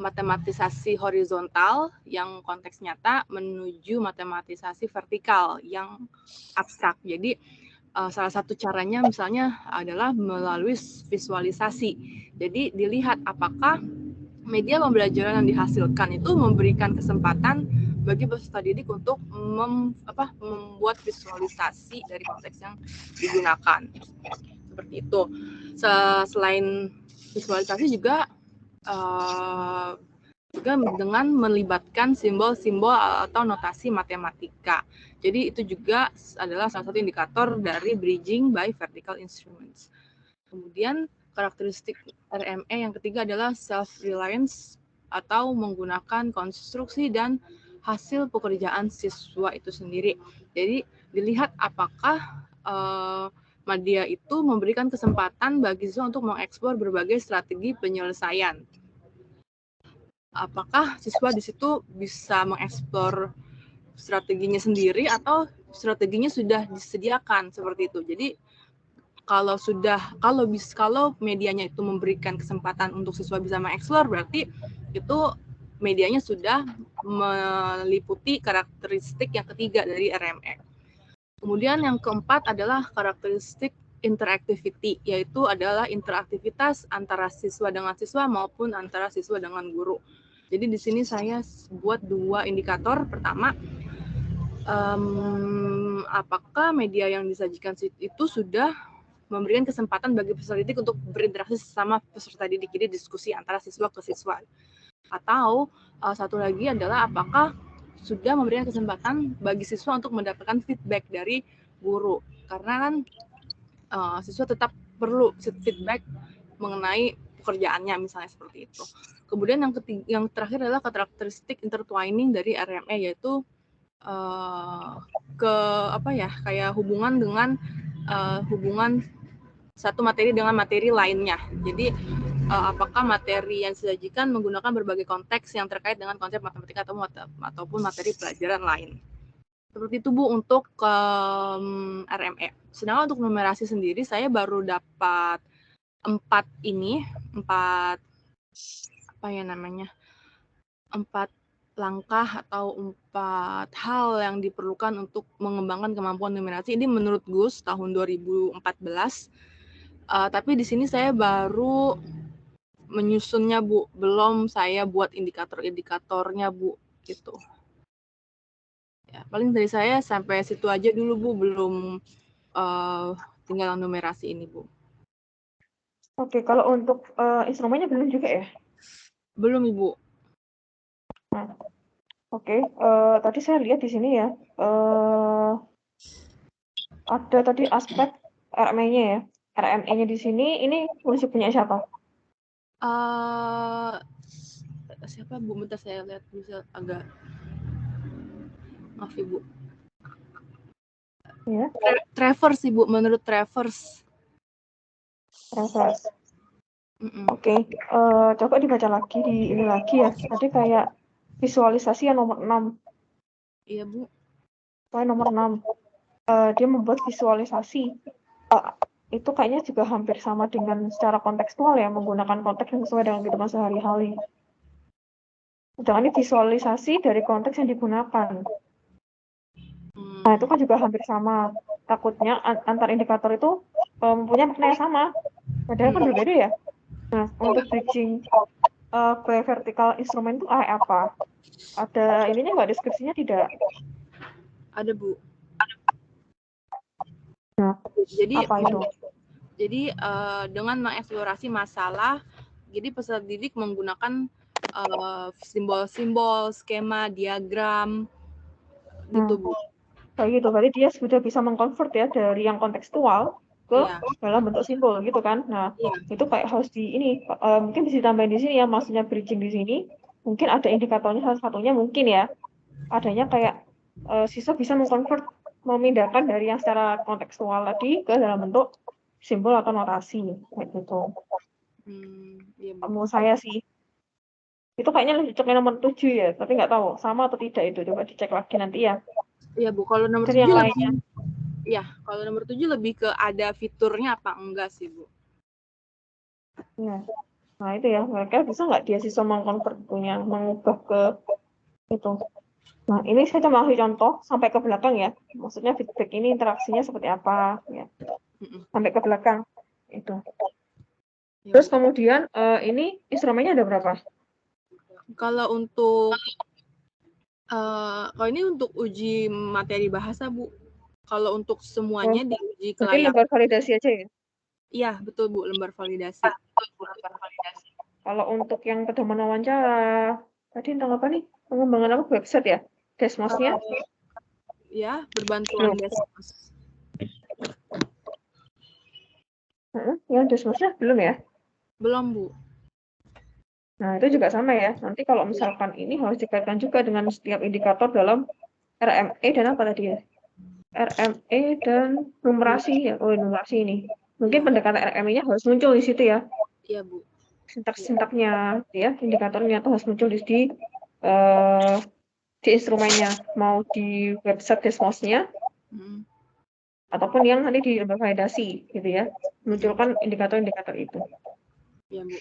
matematisasi horizontal yang konteks nyata menuju matematisasi vertikal yang abstrak. Jadi salah satu caranya misalnya adalah melalui visualisasi. Jadi dilihat apakah media pembelajaran yang dihasilkan itu memberikan kesempatan bagi peserta didik untuk membuat visualisasi dari konteks yang digunakan. Seperti itu. Selain visualisasi juga dengan melibatkan simbol-simbol atau notasi matematika. Jadi itu juga adalah salah satu indikator dari bridging by vertical instruments. Kemudian karakteristik RME yang ketiga adalah self-reliance atau menggunakan konstruksi dan hasil pekerjaan siswa itu sendiri. Jadi dilihat apakah media itu memberikan kesempatan bagi siswa untuk mengeksplor berbagai strategi penyelesaian. Apakah siswa di situ bisa mengeksplor strateginya sendiri atau strateginya sudah disediakan seperti itu. Jadi kalau medianya itu memberikan kesempatan untuk siswa bisa mengeksplor, berarti itu medianya sudah meliputi karakteristik yang ketiga dari RME. Kemudian yang keempat adalah karakteristik interactivity, yaitu adalah interaktivitas antara siswa dengan siswa maupun antara siswa dengan guru. Jadi di sini saya buat 2 indikator. Pertama, apakah media yang disajikan itu sudah memberikan kesempatan bagi peserta didik untuk berinteraksi sesama peserta didik, jadi diskusi antara siswa ke siswa. Atau satu lagi adalah apakah sudah memberikan kesempatan bagi siswa untuk mendapatkan feedback dari guru, karena kan siswa tetap perlu feedback mengenai pekerjaannya, misalnya seperti itu. Kemudian yang terakhir adalah karakteristik intertwining dari RME, yaitu kayak hubungan dengan hubungan satu materi dengan materi lainnya. Jadi apakah materi yang disajikan menggunakan berbagai konteks yang terkait dengan konsep matematika ataupun materi pelajaran lain. Seperti itu, Bu, untuk RME. Sedangkan untuk numerasi sendiri saya baru dapat 4 langkah atau 4 hal yang diperlukan untuk mengembangkan kemampuan numerasi. Ini menurut Gus tahun 2014. Tapi di sini saya baru menyusunnya, Bu. Belum saya buat indikator-indikatornya, Bu. Gitu. Ya, paling dari saya sampai situ aja dulu, Bu. Belum tinggal numerasi ini, Bu. Oke, kalau untuk instrumennya belum juga ya? Belum, Ibu. Nah, oke, tadi saya lihat di sini ya, ada tadi aspek RME-nya ya. RME-nya di sini, ini polisi punya siapa? Siapa, Bu? Bentar saya lihat bisa agak. Maaf, Ibu. Ya, Travers, Ibu. Menurut Travers. Travers. Mm-mm. Oke, coba dibaca lagi, di ini lagi ya. Tadi kayak visualisasi yang nomor 6. Iya, Bu. Nomor 6. Dia membuat visualisasi. Itu kayaknya juga hampir sama dengan secara kontekstual ya, menggunakan konteks yang sesuai dengan kehidupan sehari-hari. Sedangkan ini visualisasi dari konteks yang digunakan. Nah, itu kan juga hampir sama. Takutnya antar indikator itu mempunyai makna yang sama. Padahal kan berbeda ya. Nah, untuk bridging ke vertikal instrumen itu apa? Ada ininya nggak, deskripsinya tidak? Ada, Bu. Nah, Jadi apa itu? Jadi dengan mengeksplorasi masalah, jadi peserta didik menggunakan simbol-simbol, skema, diagram, gitu, Bu. Kayak gitu, berarti dia sudah bisa mengkonvert ya dari yang kontekstual ke dalam bentuk simbol gitu kan. Nah, itu kayak harus di ini, mungkin bisa ditambahin di sini ya, maksudnya bridging di sini. Mungkin ada indikatornya, salah satunya mungkin ya, adanya kayak siswa bisa mengkonvert, memindahkan dari yang secara kontekstual tadi ke dalam bentuk simbol atau notasi, kayak gitu. Iya, Bu. Menurut saya sih. Itu kayaknya cocoknya nomor 7 ya, tapi nggak tahu sama atau tidak itu. Coba dicek lagi nanti ya. Iya, Bu. Kalau nomor 7 lebih, ya, kalau nomor 7 lebih ke ada fiturnya apa enggak sih, Bu? Ya. Nah, itu ya, mereka bisa nggak dia siswa mengkonvert punya, mengubah ke itu. Nah, ini saya coba kasih contoh sampai ke belakang ya. Maksudnya feedback ini interaksinya seperti apa ya. Sampai ke belakang itu. Terus kemudian ini instrumennya ada berapa? Kalau untuk kalau ini untuk uji materi bahasa, Bu. Kalau untuk semuanya diuji kelayakan. Berarti lembar validasi aja ya? Iya, betul, Bu, lembar validasi. Kalau untuk yang pedoman wawancara, tadi tentang apa nih? Pengembangan apa? Website ya? Desmos-nya? Ya, berbantuan Desmos. Yang Desmos-nya belum ya? Belum, Bu. Nah, itu juga sama ya. Nanti kalau misalkan ini harus dikaitkan juga dengan setiap indikator dalam RME dan apa tadi ya? RME dan numerasi ya. Oh, numerasi ini. Mungkin pendekatan RME-nya harus muncul di situ ya. Iya, Bu. Sintaks-sintaknya ya, indikatornya itu harus muncul di instrumennya, mau di website Desmos-nya ataupun yang nanti di lembar validasi gitu ya. Munculkan indikator-indikator itu. Iya, Bu.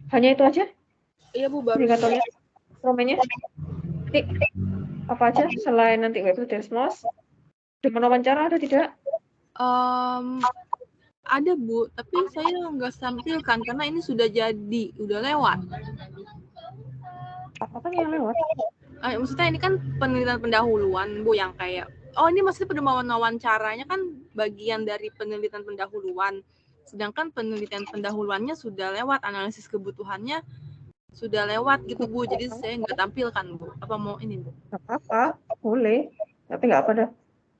Hanya itu aja? Iya, Bu, baru indikatornya, instrumennya. Nanti apa aja selain nanti website Desmos? Pedoman wawancara ada tidak? Ada, Bu, tapi saya nggak tampilkan karena ini sudah jadi, udah lewat. Apa yang lewat? Maksudnya ini kan penelitian pendahuluan, Bu, yang kayak, ini maksudnya pedoman wawancaranya kan bagian dari penelitian pendahuluan. Sedangkan penelitian pendahuluannya sudah lewat, analisis kebutuhannya sudah lewat gitu, Bu. Jadi saya nggak tampilkan, Bu. Apa mau ini, Bu? Nggak apa-apa, boleh. Tapi nggak apa dah.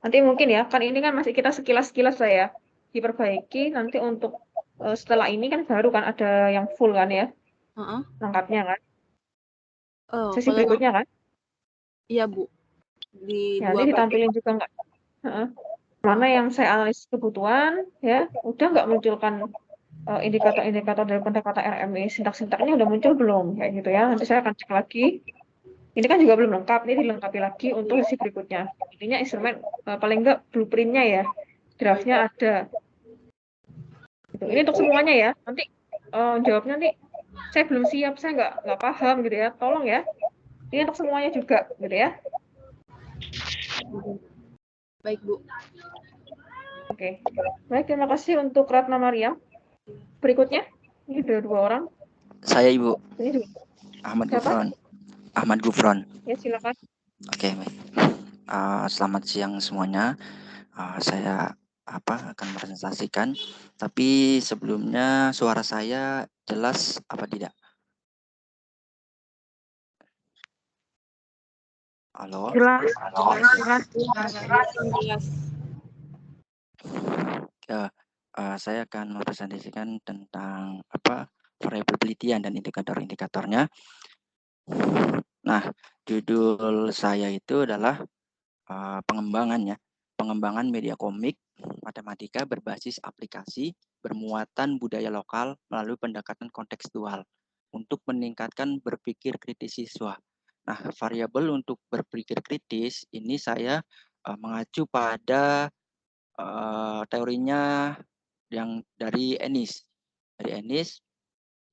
Nanti mungkin ya, kan ini kan masih kita sekilas-sekilas lah ya. Diperbaiki nanti untuk setelah ini kan baru kan ada yang full kan ya. Lengkapnya kan. Sesi berikutnya kan. Iya, Bu. Nanti ditampilin juga nggak? Mana yang saya analisis kebutuhan ya, udah nggak munculkan indikator-indikator dari pendekatan RME, sintak-sintaknya udah muncul belum kayak gitu ya. Nanti saya akan cek lagi. Ini kan juga belum lengkap, ini dilengkapi lagi untuk sesi berikutnya. Intinya instrumen paling nggak blueprint-nya ya, draft-nya ada. Gitu. Ini untuk semuanya ya. Nanti jawabnya nanti saya belum siap, saya nggak paham gitu ya. Tolong ya. Ini untuk semuanya juga, gitu ya. Baik, Bu. Oke. Baik, terima kasih untuk Ratna Mariam. Berikutnya, ini ada 2 orang. Saya Ibu. Ini juga. Ahmad Siapa? Gufron. Ahmad Gufron. Ya, silakan. Oke, baik. Selamat siang semuanya. Saya akan presentasikan, tapi sebelumnya suara saya jelas apa tidak? Halo? Jelas. Jelas. Ya, saya akan mempresentasikan tentang variabel penelitian dan indikator-indikatornya. Nah, judul saya itu adalah pengembangan media komik matematika berbasis aplikasi bermuatan budaya lokal melalui pendekatan kontekstual untuk meningkatkan berpikir kritis siswa. Nah, variabel untuk berpikir kritis ini saya mengacu pada teorinya yang dari Ennis. Dari Ennis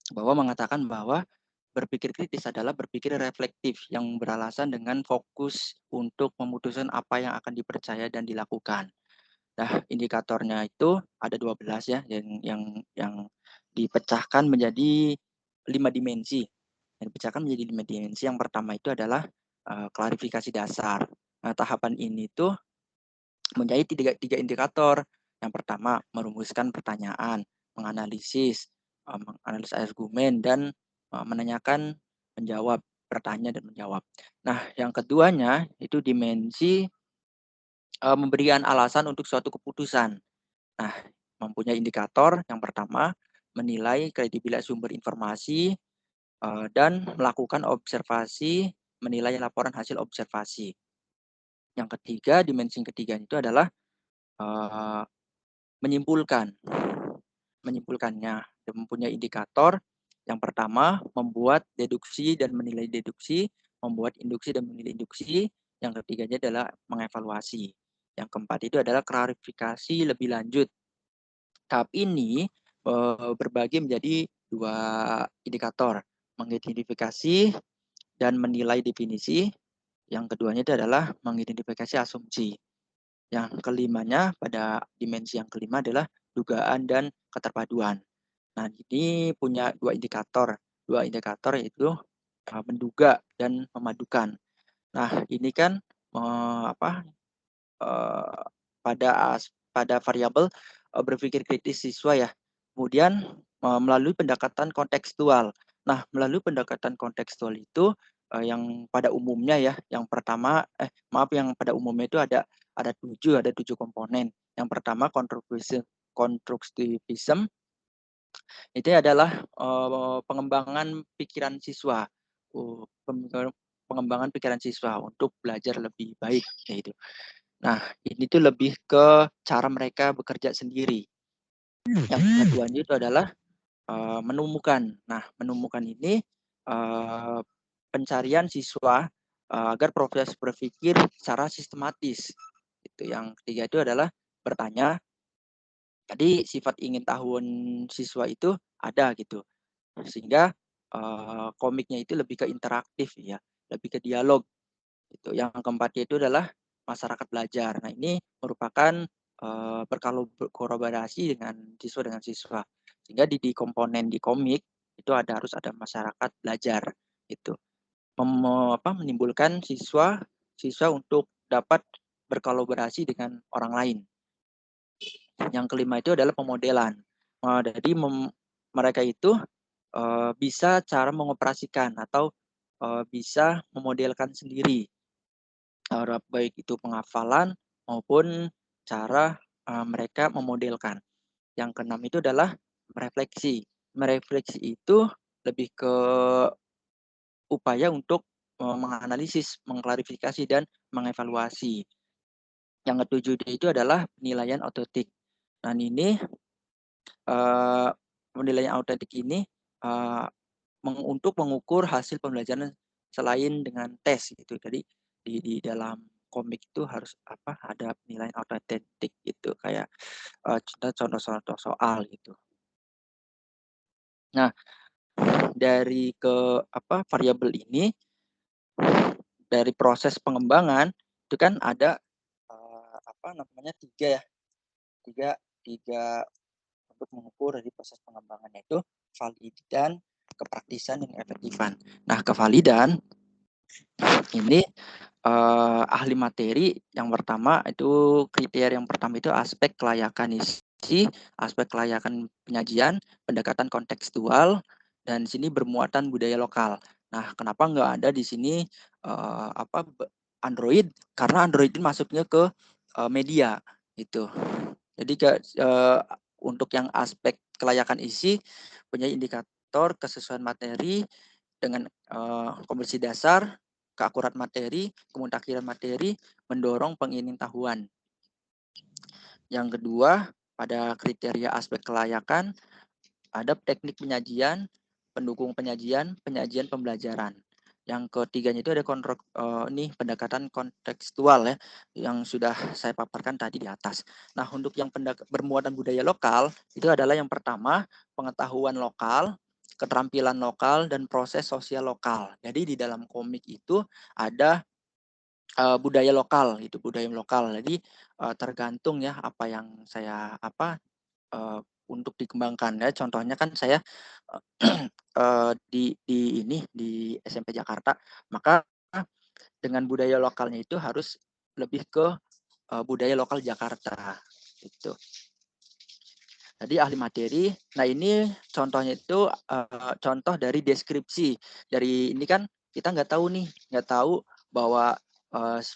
bahwa mengatakan bahwa berpikir kritis adalah berpikir reflektif yang beralasan dengan fokus untuk memutuskan apa yang akan dipercaya dan dilakukan. Nah, indikatornya itu ada 12 ya, yang dipecahkan menjadi 5 dimensi. Yang dipecahkan menjadi 5 dimensi. Yang pertama itu adalah klarifikasi dasar. Nah, tahapan ini tuh menjadi tiga indikator. Yang pertama, merumuskan pertanyaan, menganalisis argumen, dan menanyakan, menjawab, bertanya dan menjawab. Nah, yang keduanya itu dimensi memberikan alasan untuk suatu keputusan. Nah, mempunyai indikator yang pertama, menilai kredibilitas sumber informasi dan melakukan observasi, menilai laporan hasil observasi. Yang ketiga, dimensi ketiga itu adalah menyimpulkannya, dan mempunyai indikator. Yang pertama, membuat deduksi dan menilai deduksi, membuat induksi dan menilai induksi. Yang ketiganya adalah mengevaluasi. Yang keempat itu adalah klarifikasi lebih lanjut. Tahap ini berbagi menjadi 2 indikator, mengidentifikasi dan menilai definisi. Yang keduanya itu adalah mengidentifikasi asumsi. Yang kelimanya, pada dimensi yang kelima adalah dugaan dan keterpaduan. Nah, ini punya 2 indikator. 2 indikator yaitu menduga dan memadukan. Nah, ini kan pada variabel berpikir kritis siswa ya. Kemudian melalui pendekatan kontekstual. Nah, melalui pendekatan kontekstual itu yang pada umumnya ya, yang pertama yang pada umumnya itu ada 7 komponen. Yang pertama konstruktivism. Itu adalah pengembangan pikiran siswa. Pengembangan pikiran siswa untuk belajar lebih baik gitu. Nah, ini tuh lebih ke cara mereka bekerja sendiri. Yang keduanya itu adalah menemukan. Nah, menemukan ini pencarian siswa agar proses berpikir secara sistematis. Itu. Yang ketiga itu adalah bertanya. Tadi sifat ingin tahuan siswa itu ada gitu. Sehingga komiknya itu lebih ke interaktif ya, lebih ke dialog. Itu. Yang keempat itu adalah masyarakat belajar. Nah, ini merupakan berkolaborasi dengan siswa. Sehingga di komponen di komik itu harus ada masyarakat belajar itu. Menimbulkan siswa untuk dapat berkolaborasi dengan orang lain. Yang kelima itu adalah pemodelan. Jadi mereka itu bisa cara mengoperasikan atau bisa memodelkan sendiri, baik itu penghafalan maupun cara mereka memodelkan. Yang keenam itu adalah merefleksi. Merefleksi itu lebih ke upaya untuk menganalisis, mengklarifikasi, dan mengevaluasi. Yang ketujuh itu adalah penilaian otentik. Dan ini penilaian otentik ini untuk mengukur hasil pembelajaran selain dengan tes gitu. Jadi di dalam komik itu harus ada penilaian otentik gitu, kayak contoh-contoh soal gitu. Nah, dari variabel ini dari proses pengembangan itu kan ada tiga untuk mengukur dari proses pengembangannya itu validan, kepraktisan, dan efektifan. Nah, kevalidan ini ahli materi yang pertama itu kriteria yang pertama itu aspek kelayakan isi, aspek kelayakan penyajian, pendekatan kontekstual, dan di sini bermuatan budaya lokal. Nah, kenapa nggak ada di sini Android? Karena Android ini masuknya ke media gitu. Jadi untuk yang aspek kelayakan isi punya indikator kesesuaian materi dengan kompetensi dasar, keakurat materi, kemutakhiran materi, mendorong pengetahuan. Yang kedua, pada kriteria aspek kelayakan, ada teknik penyajian, pendukung penyajian, penyajian pembelajaran. Yang ketiganya itu ada pendekatan kontekstual ya, yang sudah saya paparkan tadi di atas. Nah, untuk yang bermuatan budaya lokal, itu adalah yang pertama, pengetahuan lokal, keterampilan lokal, dan proses sosial lokal. Jadi di dalam komik itu ada budaya lokal, itu budaya lokal. Jadi tergantung ya apa yang saya untuk dikembangkan ya. Contohnya kan saya di SMP Jakarta, maka dengan budaya lokalnya itu harus lebih ke budaya lokal Jakarta gitu. Jadi ahli materi. Nah, ini contohnya itu contoh dari deskripsi. Dari ini kan kita nggak tahu bahwa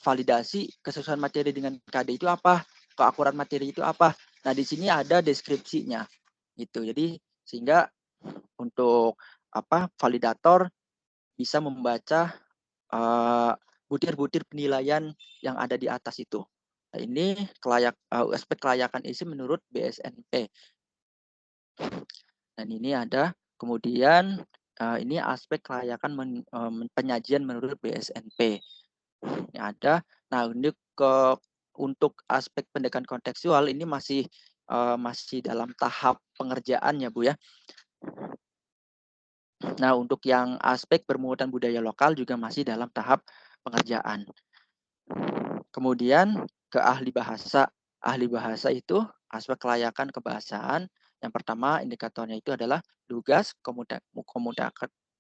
validasi kesesuaian materi dengan KD itu apa, keakurat materi itu apa. Nah, di sini ada deskripsinya. Gitu. Jadi sehingga untuk validator bisa membaca butir-butir penilaian yang ada di atas itu. Nah, ini aspek kelayakan isi menurut BSNP. Dan ini ada kemudian ini aspek kelayakan penyajian menurut BSNP. Ini ada. Nah, ini untuk aspek pendekatan kontekstual ini masih dalam tahap pengerjaan ya Bu ya. Nah, untuk yang aspek bermuatan budaya lokal juga masih dalam tahap pengerjaan. Kemudian ke ahli bahasa. Ahli bahasa itu aspek kelayakan kebahasaan. Yang pertama indikatornya itu adalah lugas,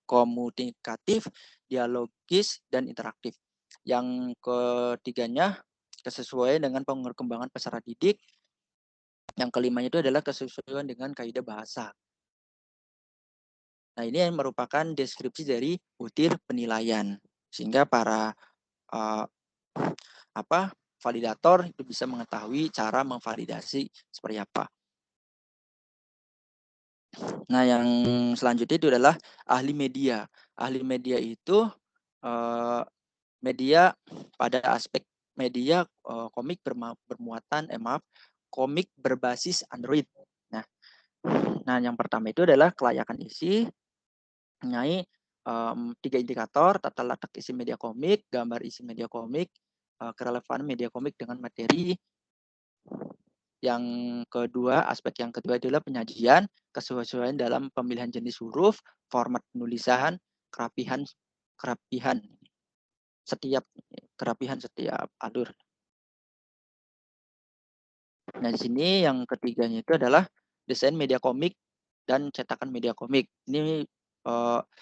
komunikatif, dialogis, dan interaktif. Yang ketiganya kesesuaian dengan pengembangan peserta didik. Yang kelimanya itu adalah kesesuaian dengan kaidah bahasa. Nah, ini yang merupakan deskripsi dari butir penilaian. Sehingga para validator itu bisa mengetahui cara memvalidasi seperti apa. Nah, yang selanjutnya itu adalah ahli media. Ahli media itu media pada aspek media komik komik berbasis Android. Nah, yang pertama itu adalah kelayakan isi, mempunyai 3 indikator: tata letak isi media komik, gambar isi media komik, kerelevanan media komik dengan materi. Yang kedua, aspek yang kedua adalah penyajian, kesesuaian dalam pemilihan jenis huruf, format penulisan, kerapihan setiap alur. Nah, di sini yang ketiganya itu adalah desain media komik dan cetakan media komik. Ini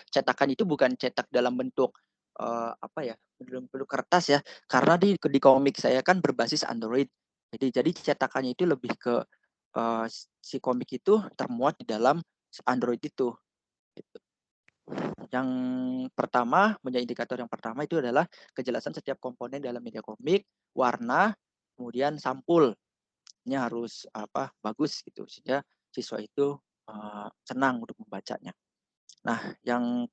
cetakan itu bukan cetak dalam bentuk dalam bentuk kertas ya, karena di komik saya kan berbasis Android. Jadi cetakannya itu lebih ke si komik itu termuat di dalam Android itu. Yang pertama, menjadi indikator yang pertama itu adalah kejelasan setiap komponen dalam media komik, warna, kemudian sampul. Ini harus bagus gitu sehingga siswa itu senang untuk membacanya. Nah, yang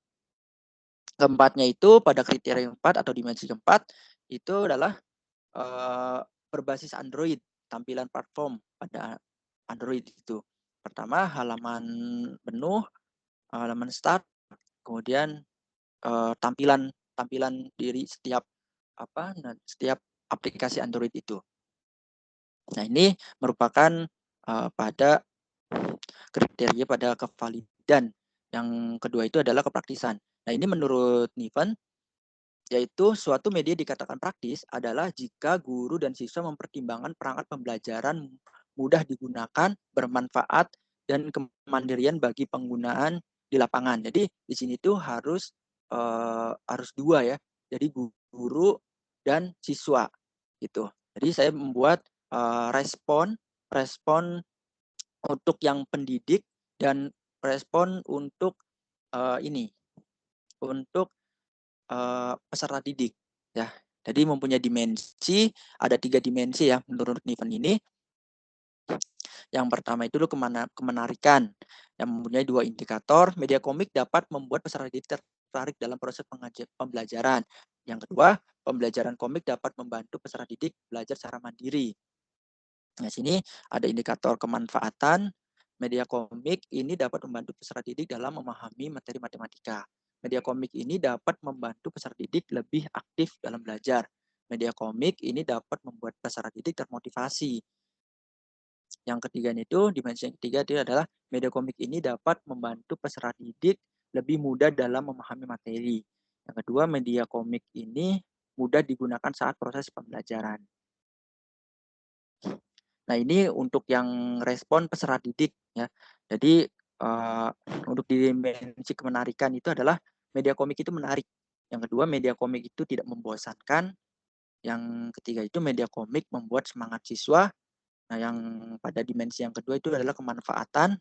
keempatnya itu pada kriteria 4 atau dimensi keempat itu adalah berbasis Android, tampilan platform pada Android itu. Pertama, halaman menu, halaman start, kemudian tampilan diri setiap aplikasi Android itu. Nah, ini merupakan pada kriteria pada kevalidan. Yang kedua itu adalah kepraktisan. Nah, ini menurut Niven Yaitu suatu media dikatakan praktis adalah jika guru dan siswa mempertimbangkan perangkat pembelajaran mudah digunakan, bermanfaat, dan kemandirian bagi penggunaan di lapangan. Jadi di sini tuh harus dua ya. Jadi guru dan siswa gitu. Jadi saya membuat respon untuk yang pendidik dan respon untuk untuk peserta didik ya. Jadi mempunyai dimensi, ada 3 dimensi ya menurut Niven ini. Yang pertama itu kemenarikan yang mempunyai 2 indikator. Media komik dapat membuat peserta didik tertarik dalam proses pembelajaran. Yang kedua, pembelajaran komik dapat membantu peserta didik belajar secara mandiri. Nah, sini ada indikator kemanfaatan. Media komik ini dapat membantu peserta didik dalam memahami materi matematika. Media komik ini dapat membantu peserta didik lebih aktif dalam belajar. Media komik ini dapat membuat peserta didik termotivasi. Yang ketiganya itu, dimensi yang ketiga itu adalah media komik ini dapat membantu peserta didik lebih mudah dalam memahami materi. Yang kedua, media komik ini mudah digunakan saat proses pembelajaran. Nah, ini untuk yang respon peserta didik ya. Jadi untuk dimensi kemenarikan itu adalah media komik itu menarik. Yang kedua, media komik itu tidak membosankan. Yang ketiga itu media komik membuat semangat siswa. Nah, yang pada dimensi yang kedua itu adalah kemanfaatan.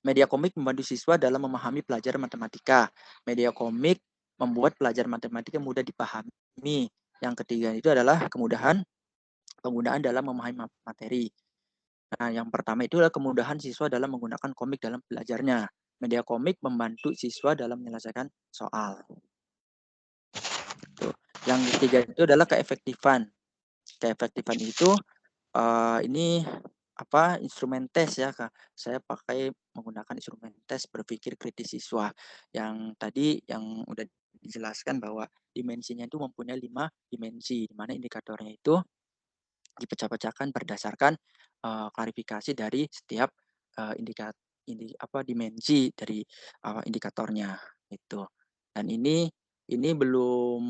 Media komik membantu siswa dalam memahami pelajaran matematika. Media komik membuat pelajaran matematika mudah dipahami. Yang ketiga itu adalah kemudahan penggunaan dalam memahami materi. Nah, yang pertama itu adalah kemudahan siswa dalam menggunakan komik dalam belajarnya. Media komik membantu siswa dalam menyelesaikan soal. Tuh. Yang ketiga itu adalah keefektifan. Keefektifan itu ini instrumen tes ya, Kak. Saya pakai menggunakan instrumen tes berpikir kritis siswa. Yang tadi yang udah dijelaskan bahwa dimensinya itu mempunyai 5 dimensi, di mana indikatornya itu dipecah-pecahkan berdasarkan klarifikasi dari setiap dimensi dari indikatornya itu. Dan ini belum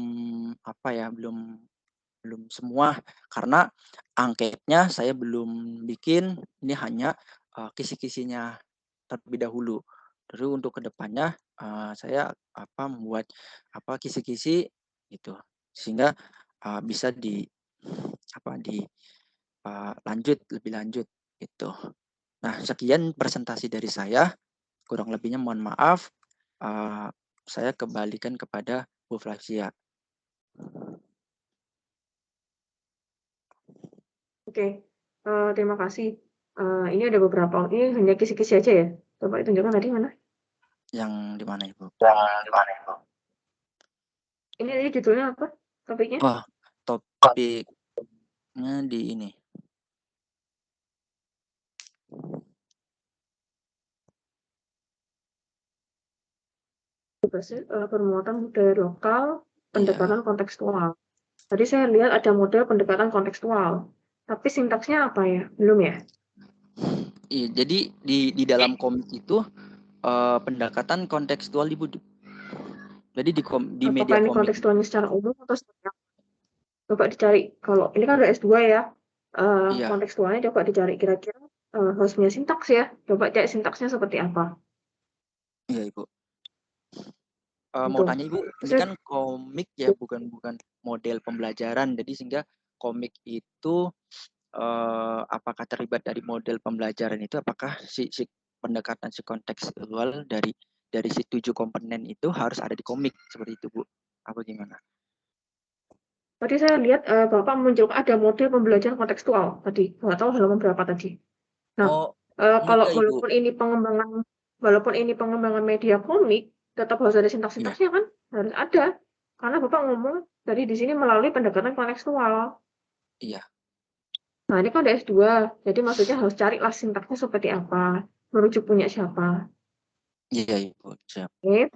belum semua karena angketnya saya belum bikin, ini hanya kisi-kisinya terlebih dahulu. Terus untuk kedepannya saya membuat kisi-kisi gitu sehingga bisa lanjut lebih lanjut gitu. Nah, sekian presentasi dari saya. Kurang lebihnya mohon maaf. Saya kembalikan kepada Bu Flavia. Oke, terima kasih. Ini ada beberapa. Ini hanya kisi-kisi aja ya. Coba tunjukkan tadi mana? Yang di mana, Ibu? Ini tadi judulnya apa? Topiknya? Oh, topiknya di ini. Permuatan budaya lokal, pendekatan kontekstual. Tadi saya lihat ada model pendekatan kontekstual. Tapi sintaksnya apa ya? Belum ya? Iya, jadi di dalam komik itu pendekatan kontekstual, Ibu. Jadi di media ini komik. kontekstualnya secara umum atau seperti apa? Coba dicari. Kalau ini kan ada S2 ya. Iya. Kontekstualnya coba dicari kira-kira harus punya sintaks ya. Coba cek sintaksnya seperti apa. Iya, Ibu. Mau tanya Ibu, ini kan komik ya, bukan model pembelajaran. Jadi sehingga komik itu apakah terlibat dari model pembelajaran itu, apakah si pendekatan si kontekstual dari si 7 komponen itu harus ada di komik seperti itu, Bu? Apa gimana? Tadi saya lihat Bapak menunjukkan ada model pembelajaran kontekstual tadi. Nggak tahu halaman berapa tadi. Nah, kalau walaupun ini pengembangan media komik, tetap harus ada sintaks-sintaksnya kan? Harus ada. Karena Bapak ngomong tadi di sini melalui pendekatan kontekstual. Iya. Nah, ini kan ada S2. Jadi maksudnya harus carilah sintaksnya seperti apa. Merujuk punya siapa. Iya, Ibu. Siap. Oke.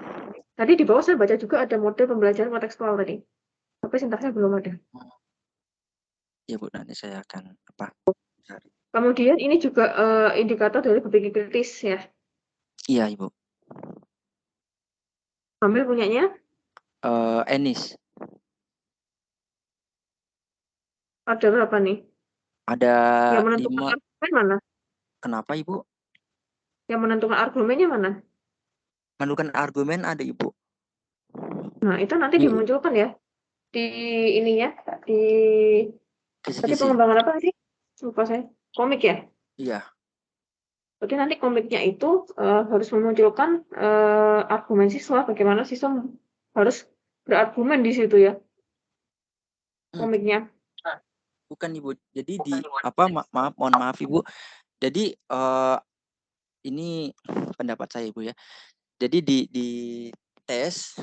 Tadi di bawah saya baca juga ada model pembelajaran kontekstual tadi. Tapi sintaksnya belum ada. Iya, Bu. Nanti saya akan cari. Kemudian ini juga indikator dari berpikir kritis ya. Iya, Ibu. Ambil punyanya? Enis. Ada berapa nih? Ada Yang menentukan 5. argumen mana? Kenapa Ibu? Yang menentukan argumennya mana? Menentukan argumen ada Ibu. Nah, itu nanti Di dimunculkan ya di ininya, di tadi kisi-kisi. pengembangan apa tadi? Lupa saya. Komik ya? Iya. Berarti nanti komiknya itu harus memunculkan argumen siswa, bagaimana siswa harus berargumen di situ ya, komiknya. Bukan Ibu. Jadi di maaf, mohon maaf Ibu. Jadi ini pendapat saya Ibu ya. Jadi di tes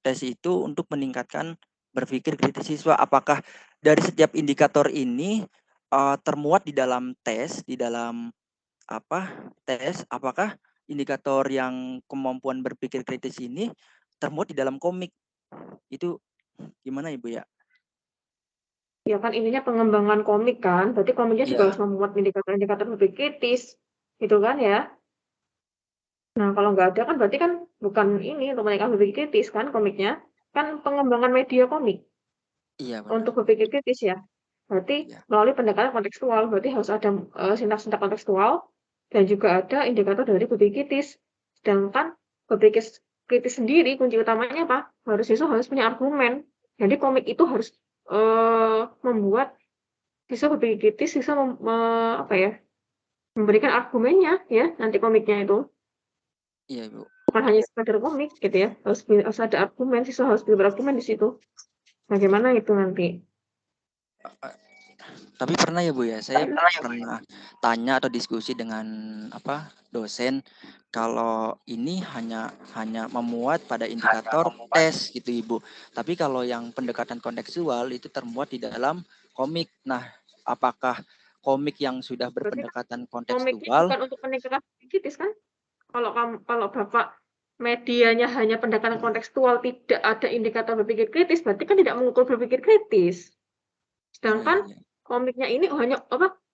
itu untuk meningkatkan berpikir kritis siswa. Apakah dari setiap indikator ini termuat di dalam tes, di dalam tes, apakah indikator yang kemampuan berpikir kritis ini termuat di dalam komik? Itu gimana Ibu ya? Ya kan ininya pengembangan komik kan, berarti komiknya juga harus memuat indikator-indikator berpikir kritis, gitu kan ya. Nah, kalau nggak ada kan berarti kan bukan ini untuk meningkatkan berpikir kritis kan komiknya, kan pengembangan media komik Iya benar. untuk berpikir kritis ya. Berarti melalui pendekatan kontekstual, berarti harus ada sintak-sintak kontekstual dan juga ada indikator dari berpikir kritis. Sedangkan berpikir kritis sendiri kunci utamanya apa? Siswa harus punya argumen. Jadi komik itu harus membuat siswa berpikir kritis, siswa memberikan argumennya ya nanti komiknya itu. Iya Ibu. Bukan hanya sekedar komik gitu ya, harus ada argumen, siswa harus berargumen di situ. Bagaimana itu nanti? Tapi pernah ya Bu ya, saya pernah tanya atau diskusi dengan dosen kalau ini hanya memuat pada indikator tes gitu Ibu. Tapi kalau yang pendekatan kontekstual itu termuat di dalam komik. Nah, apakah komik yang sudah berpendekatan Komiknya kontekstual? bukan untuk peningkatan kritis kan? Kalau Bapak medianya hanya pendekatan kontekstual, tidak ada indikator berpikir kritis, berarti kan tidak mengukur berpikir kritis. Sedangkan komiknya ini hanya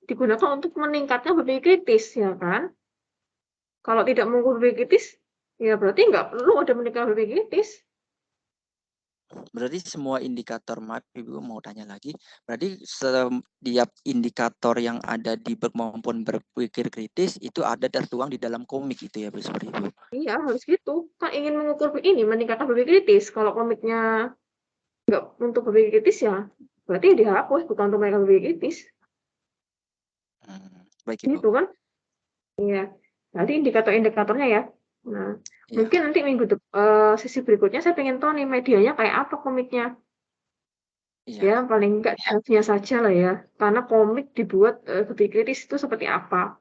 digunakan untuk meningkatkan berpikir kritis, ya kan? Kalau tidak mengukur berpikir kritis, ya berarti nggak perlu ada meningkatkan berpikir kritis. Berarti semua indikator, maaf Ibu mau tanya lagi, berarti setiap indikator yang ada di kemampuan berpikir kritis itu ada tertuang di dalam komik itu ya Bu, seperti itu. Iya, harus gitu. Kan ingin mengukur ini, meningkatkan berpikir kritis. Kalau komiknya nggak untuk berpikir kritis ya, berarti dihapus, bukan untuk mereka berpikir kritis. Baik Ibu. Gitu kan? Iya. Nanti indikator-indikatornya ya. Nah, mungkin nanti sesi berikutnya saya pengen tahu nih medianya kayak apa komiknya. Ya, paling enggak draftnya saja lah ya. Karena komik dibuat berpikir kritis itu seperti apa.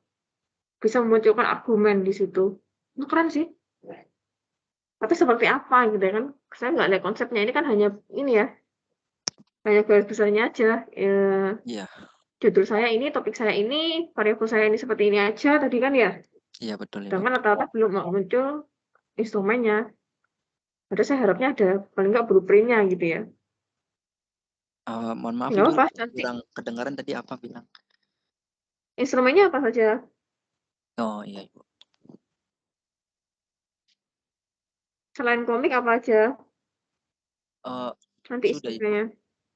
Bisa memunculkan argumen di situ. Itu keren sih. Tapi seperti apa gitu ya kan. Saya nggak lihat konsepnya. Ini kan hanya ini ya. Hanya garis besarnya aja. Iya. Judul saya ini, topik saya ini, variabel saya ini seperti ini aja tadi kan ya. Iya betul Ibu. Sedangkan rata-rata belum muncul instrumennya. Padahal saya harapnya ada paling nggak blueprint-nya gitu ya. Mohon maaf Nggak Ibu, apa-apa, kurang kedengaran tadi apa bilang? Instrumennya apa saja? Oh iya Ibu. Selain komik apa aja? Nanti Sudah Ibu. instrumennya.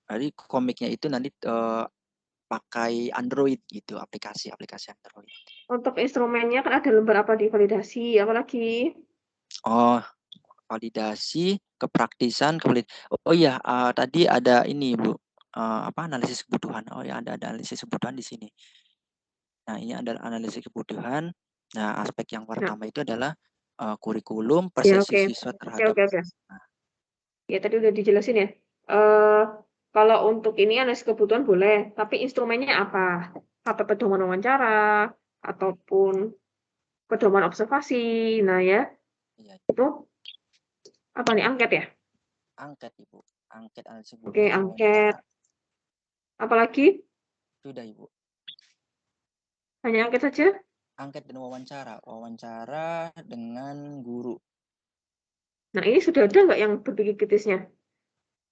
Jadi komiknya itu nanti pakai Android gitu, aplikasi Android. Untuk instrumennya kan ada lembar apa di validasi, apalagi? Oh, validasi, kepraktisan, oh iya, tadi ada ini Bu, analisis kebutuhan. Oh ya, ada analisis kebutuhan di sini. Nah, ini adalah analisis kebutuhan. Nah, aspek yang pertama itu adalah kurikulum, persepsi siswa terhadap. Oke. Ya tadi udah dijelasin ya. Kalau untuk ini analisis kebutuhan boleh, tapi instrumennya apa? Apa pedoman wawancara ataupun pedoman observasi? Nah ya, itu apa nih, angket ya? Angket Ibu, angket analisis kebutuhan. Oke, angket. Apalagi? Sudah Ibu. Hanya angket saja? Angket dan wawancara dengan guru. Nah ini sudah ada nggak yang berpikir kritisnya?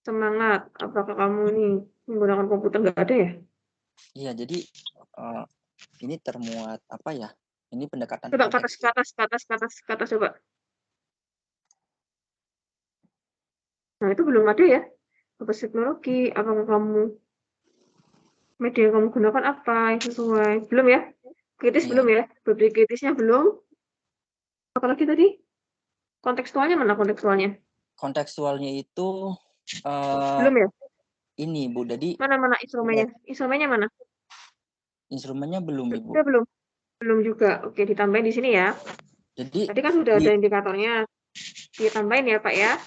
Semangat, apakah kamu ini menggunakan komputer, nggak ada ya? Iya, jadi ini termuat apa ya? Ini pendekatan Coba ke konteks. atas coba. Nah, itu belum ada ya. Berbasis teknologi, apa kamu media yang kamu gunakan apa yang sesuai? Belum ya? Kritis Iya. belum ya? Berpikir kritisnya belum. Apalagi tadi? Kontekstualnya mana kontekstualnya? Kontekstualnya itu Belum ya? ini Bu, jadi Mana instrumennya? Instrumennya mana? instrumennya belum Ibu. Udah belum? Belum juga. Oke, ditambahin di sini ya. Jadi Tadi kan sudah ada indikatornya. Ditambahin ya, Pak ya.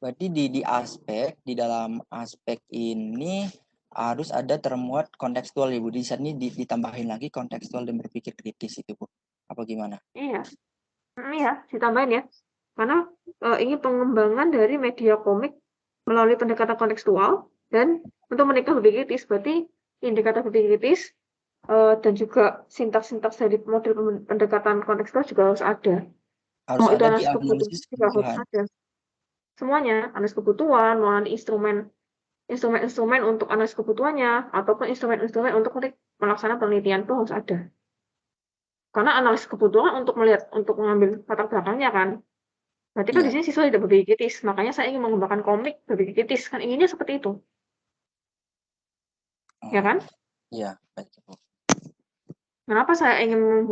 berarti di dalam aspek ini harus ada termuat kontekstual Ibu. Di sini ditambahin lagi kontekstual dan berpikir kritis itu Bu. Apa gimana? Iya. Iya, ditambahin ya. Karena ini pengembangan dari media komik melalui pendekatan kontekstual dan untuk menikah berpikir kritis. Berarti indikator berpikir kritis dan juga sintaks-sintaks dari model pendekatan kontekstual juga harus ada. Harus Mau itu ada di analisis kebutuhan analisis juga harus kebutuhan. ada. Semuanya, analisis kebutuhan, mau instrumen-instrumen untuk analisis kebutuhannya, ataupun instrumen-instrumen untuk melaksanakan penelitian itu harus ada. Karena analisis kebutuhan untuk mengambil latar belakangnya kan. Berarti kan di Iya. sini siswa tidak berpikir kritis. Makanya saya ingin mengembangkan komik berpikir kritis. Kan inginnya seperti itu. Ya kan? Iya, baik Bu. Kenapa saya ingin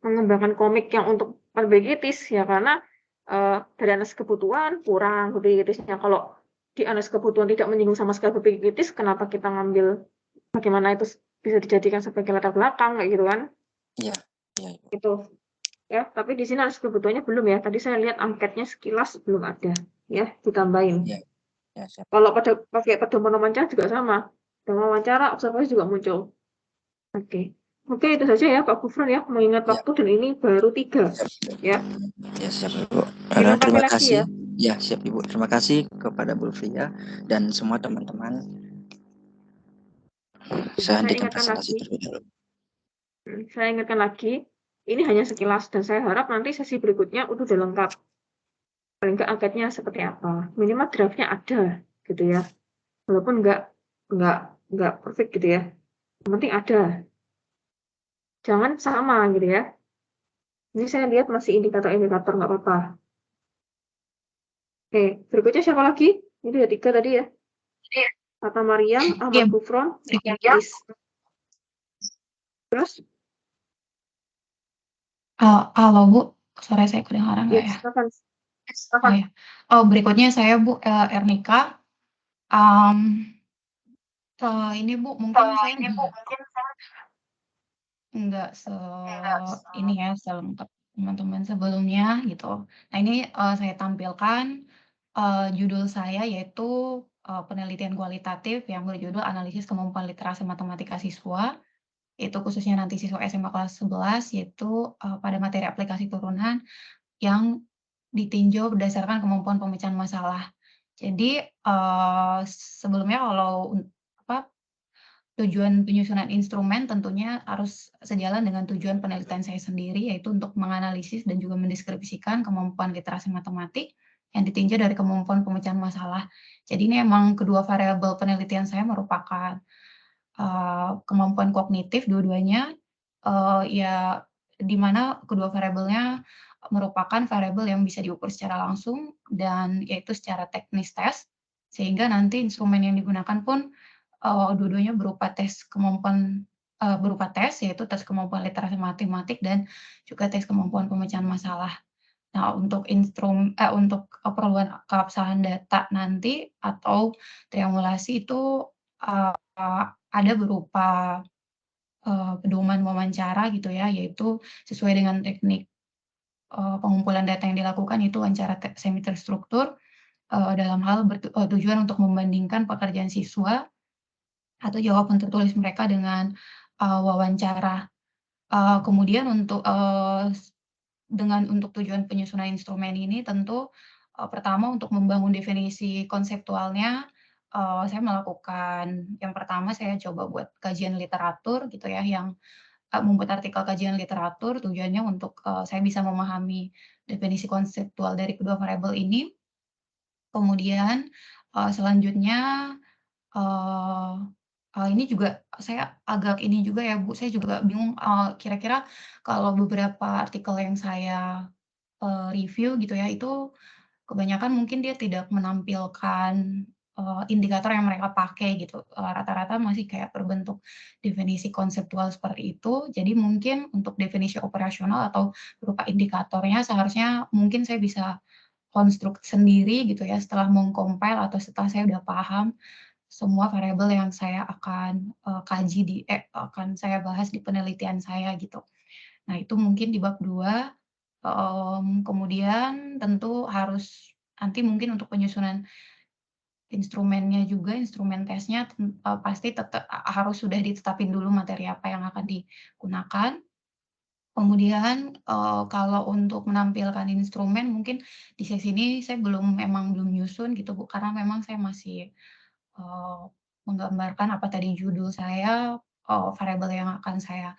mengembangkan komik yang untuk berpikir kritis? Ya karena dari analisis kebutuhan kurang berpikir kritisnya. Kalau di analisis kebutuhan tidak menyinggung sama sekali berpikir kritis, kenapa kita ngambil bagaimana itu bisa dijadikan sebagai latar belakang kayak gitu kan? Iya, iya Ibu. Itu. Ya, tapi di sini analisis kebutuhannya belum ya. Tadi saya lihat angketnya sekilas belum ada. Ya, ditambahin. Iya. Ya, siap. Kalau pakai pedoman wawancara juga sama. Pedoman wawancara, observasi juga muncul. Oke. Oke, itu saja ya Pak Gufron ya. Mengingat Ya. waktu dan ini baru 3. Ya. Ya, siap Ibu. Dilengkapi Terima lagi kasih. ya. Ya, siap Ibu. Terima kasih kepada Bu Fria dan semua teman-teman. Saya hentikan presentasi terlebih dahulu. Saya ingatkan lagi, ini hanya sekilas dan saya harap nanti sesi berikutnya udah lengkap. Paling nggak angketnya seperti apa. Minimal draftnya ada gitu ya. Walaupun nggak perfect gitu ya. Yang penting ada. Jangan sama gitu ya. Ini saya lihat masih indikator-indikator nggak apa-apa. Oke, berikutnya siapa lagi? Ini ada 3 tadi ya. Tata Mariam, Ahmad Gufron, Chris. Terus? Halo Bu, suara saya kedengaran nggak ya? Silakan. Oh ya. Berikutnya saya Bu Ernika. Ini Bu, mungkin saya nggak ini ya selengkap teman-teman sebelumnya gitu. Nah ini saya tampilkan judul saya yaitu penelitian kualitatif yang berjudul analisis kemampuan literasi matematika siswa. Itu khususnya nanti siswa SMA kelas 11 yaitu pada materi aplikasi turunan yang ditinjau berdasarkan kemampuan pemecahan masalah. Jadi sebelumnya kalau tujuan penyusunan instrumen tentunya harus sejalan dengan tujuan penelitian saya sendiri, yaitu untuk menganalisis dan juga mendeskripsikan kemampuan literasi matematik yang ditinjau dari kemampuan pemecahan masalah. Jadi ini emang kedua variabel penelitian saya merupakan kemampuan kognitif dua-duanya, ya di mana kedua variabelnya merupakan variabel yang bisa diukur secara langsung dan yaitu secara teknis tes, sehingga nanti instrumen yang digunakan pun dua-duanya berupa tes kemampuan berupa tes, yaitu tes kemampuan literasi matematik dan juga tes kemampuan pemecahan masalah. Nah, untuk untuk keperluan keabsahan data nanti atau triangulasi itu ada berupa pedoman wawancara gitu ya, yaitu sesuai dengan teknik pengumpulan data yang dilakukan itu wawancara semi terstruktur dalam hal tujuan untuk membandingkan pekerjaan siswa atau jawaban tertulis mereka dengan wawancara. Kemudian untuk tujuan penyusunan instrumen ini tentu pertama untuk membangun definisi konseptualnya, saya melakukan yang pertama saya coba buat kajian literatur gitu ya, yang membuat artikel kajian literatur tujuannya untuk saya bisa memahami definisi konseptual dari kedua variabel ini. Kemudian selanjutnya ini juga saya agak ini juga ya Bu, saya juga bingung kira-kira kalau beberapa artikel yang saya review gitu ya, itu kebanyakan mungkin dia tidak menampilkan indikator yang mereka pakai gitu. Rata-rata masih kayak berbentuk definisi konseptual seperti itu. Jadi mungkin untuk definisi operasional atau berupa indikatornya seharusnya mungkin saya bisa konstruk sendiri gitu ya setelah meng-compile atau setelah saya udah paham semua variabel yang saya akan kaji akan saya bahas di penelitian saya gitu. Nah, itu mungkin di bab 2. Kemudian tentu harus nanti mungkin untuk penyusunan instrumennya juga, instrumen tesnya pasti harus sudah ditetapin dulu materi apa yang akan digunakan. Kemudian, kalau untuk menampilkan instrumen mungkin di sesi ini saya memang belum nyusun gitu Bu, karena memang saya masih menggambarkan apa tadi judul saya, variabel yang akan saya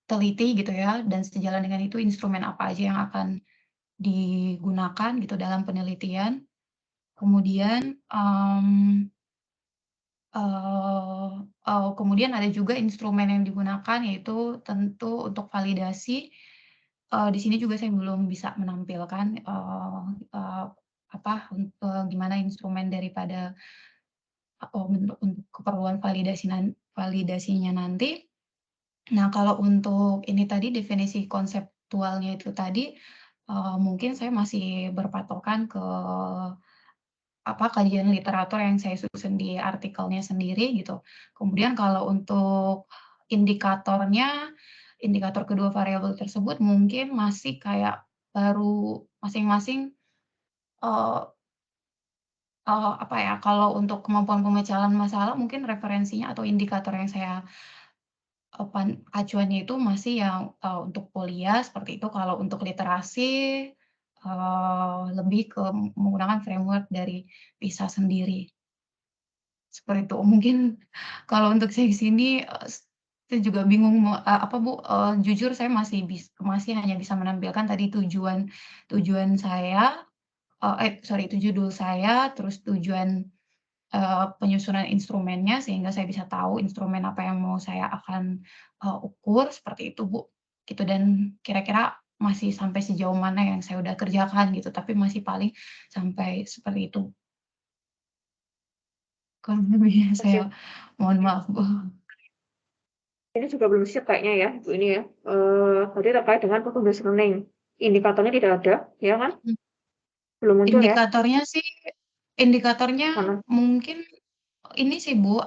teliti gitu ya, dan sejalan dengan itu instrumen apa aja yang akan digunakan gitu dalam penelitian. Kemudian, kemudian ada juga instrumen yang digunakan yaitu tentu untuk validasi. Di sini juga saya belum bisa menampilkan, gimana instrumen daripada untuk keperluan validasinya nanti. Nah, kalau untuk ini tadi definisi konseptualnya itu tadi, mungkin saya masih berpatokan ke kajian literatur yang saya susun di artikelnya sendiri gitu. Kemudian kalau untuk indikatornya, indikator kedua variabel tersebut mungkin masih kayak baru masing-masing, eee kalau untuk kemampuan pemecahan masalah mungkin referensinya atau indikator yang saya acuannya itu masih yang, untuk kuliah seperti itu. Kalau untuk literasi, lebih ke menggunakan framework dari PISA sendiri. Seperti itu. Mungkin kalau untuk saya di sini, saya juga bingung Bu, jujur saya masih hanya bisa menampilkan tadi tujuan saya, itu judul saya, terus tujuan penyusunan instrumennya sehingga saya bisa tahu instrumen apa yang mau saya akan ukur seperti itu Bu, gitu. Dan kira-kira masih sampai sejauh mana yang saya udah kerjakan gitu, tapi masih paling sampai seperti itu. Kurang lebihnya Oke. saya mohon maaf Bu. Ini juga belum siap kayaknya ya, Bu, ini ya. Tadi terkait dengan performance learning. Indikatornya tidak ada, ya kan? Belum muncul ya? Indikatornya Mana? mungkin ini sih Bu,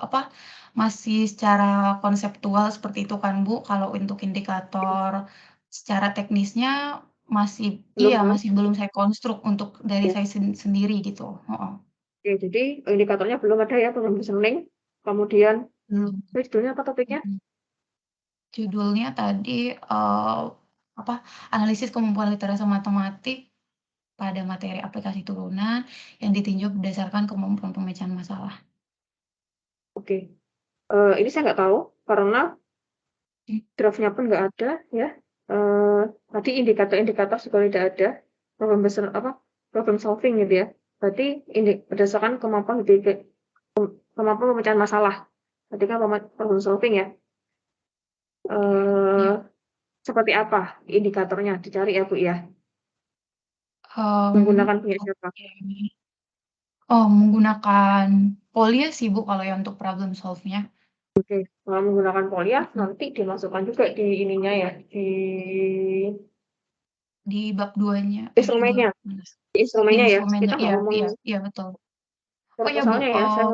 masih secara konseptual seperti itu kan Bu, kalau untuk indikator secara teknisnya Belum kan? masih belum saya konstruk untuk dari Ya. saya sendiri gitu, heeh. Oke, jadi indikatornya belum ada ya performance learning. Kemudian, Belum, judulnya apa topiknya? Judulnya tadi, analisis kemampuan literasi matematik pada materi aplikasi turunan yang ditinjau berdasarkan kemampuan pemecahan masalah. Oke. Ini saya nggak tahu karena draftnya pun nggak ada ya. Tadi indikator-indikator juga tidak ada. Problem solving gitu ya. Berarti ini berdasarkan kemampuan pemecahan masalah. Berarti kan problem solving ya. Seperti apa indikatornya dicari ya Bu ya? Menggunakan punya siapa? Menggunakan Polia sih Bu kalau yang untuk problem solve-nya. Oke, kalau menggunakan Polia nanti dimasukkan juga di ininya ya, Di bab 2-nya, instrumennya. Di instrumennya ya. Kita nggak ngomong iya betul. proposalnya ya, saya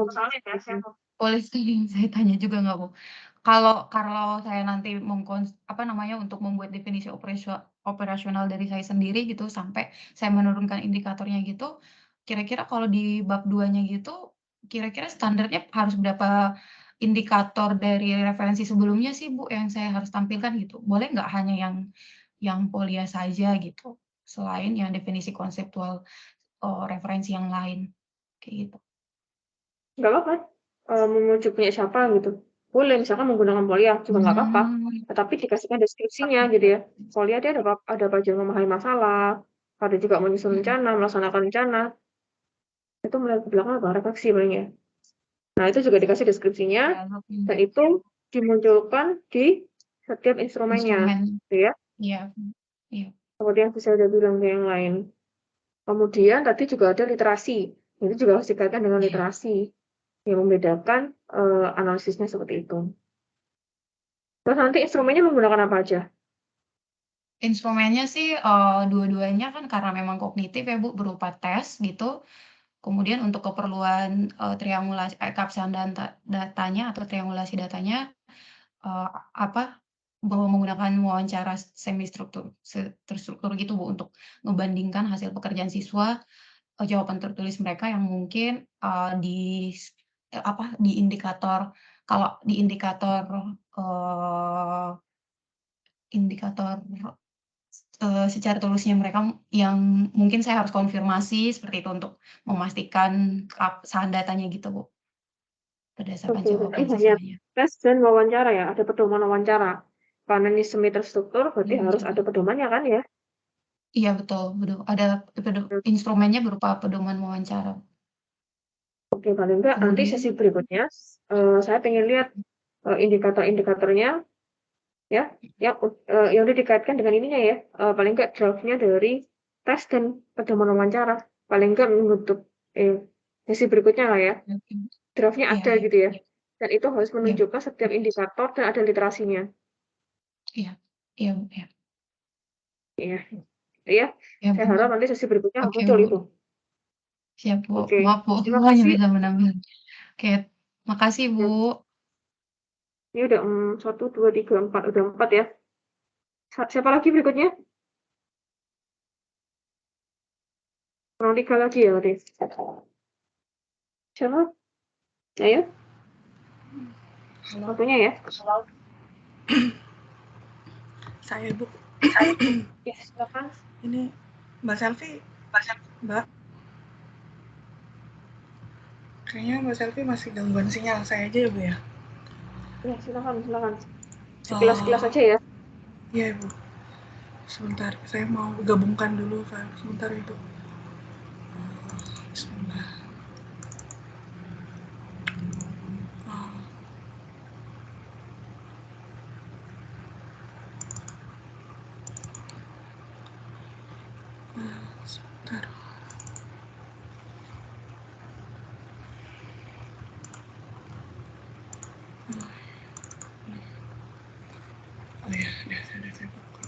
ngomong Boleh saya tanya juga nggak Bu? Kalau saya nanti untuk membuat definisi operasional dari saya sendiri gitu, sampai saya menurunkan indikatornya gitu, kira-kira kalau di bab 2-nya gitu, kira-kira standarnya harus berapa indikator dari referensi sebelumnya sih Bu, yang saya harus tampilkan gitu? Boleh nggak hanya yang Polia saja gitu, selain yang definisi konseptual, referensi yang lain, kayak gitu? nggak apa-apa. Menuju punya siapa gitu. Boleh, misalkan menggunakan Polia juga nggak apa-apa. Tetapi dikasihkan deskripsinya gitu ya. Polia dia ada bagian memahami masalah, ada juga menyusun rencana, melaksanakan rencana. Itu mulai ke belakang apa refleksi paling ya. Nah, itu juga dikasih deskripsinya dan itu dimunculkan di setiap instrumennya, gitu ya. Iya. Seperti yang saya udah bilang ke yang lain. Kemudian tadi juga ada literasi. Itu juga harus dikaitkan dengan literasi yang membedakan analisisnya seperti itu. Terus nanti instrumennya menggunakan apa aja? Instrumennya sih dua-duanya kan karena memang kognitif ya Bu, berupa tes gitu. Kemudian untuk keperluan triangulasi keabsahan datanya atau triangulasi datanya menggunakan wawancara semi terstruktur gitu Bu, untuk membandingkan hasil pekerjaan siswa, jawaban tertulis mereka yang mungkin di indikator, kalau di indikator secara tulisnya mereka yang mungkin saya harus konfirmasi seperti itu untuk memastikan keabsahan datanya gitu Bu, berdasarkan Oke, jawaban berarti hanya siswanya. tes dan wawancara ya, ada pedoman wawancara. Karena ini semi terstruktur, berarti harus ada pedomannya kan ya? Iya betul, ada instrumennya berupa pedoman wawancara. Oke, paling enggak nanti sesi berikutnya saya pengen lihat indikator-indikatornya ya, yang udah dikaitkan dengan ininya ya, paling enggak draft-nya dari tes dan pedoman wawancara. Paling enggak menutup sesi berikutnya lah ya. Draft-nya ada gitu ya. Dan itu harus menunjukkan setiap indikator dan ada literasinya. Iya. Iya. Iya. Saya harap nanti sesi berikutnya muncul Bu. itu. Siap Bu. Oke. Maaf Bu, Terima hanya kasih. bisa menambah. Oke, makasih Bu. Ini udah 1, 2, 3, 4. Udah 4 ya. Siapa lagi berikutnya? Kurang 3 lagi ya berarti. Siapa? Ayo. Waktunya ya. Saya Bu. Ya, silakan. Ini Mbak Selvi. Mbak. Kayaknya Mbak Selvi masih gangguan sinyal. Saya aja ya Bu ya. Ya, silakan. Sekilas-sekilas aja ya. Iya Ibu. Sebentar, saya mau gabungkan dulu file. Sebentar Ibu. Bismillah. Sebentar. Oh ya, udah saya buka.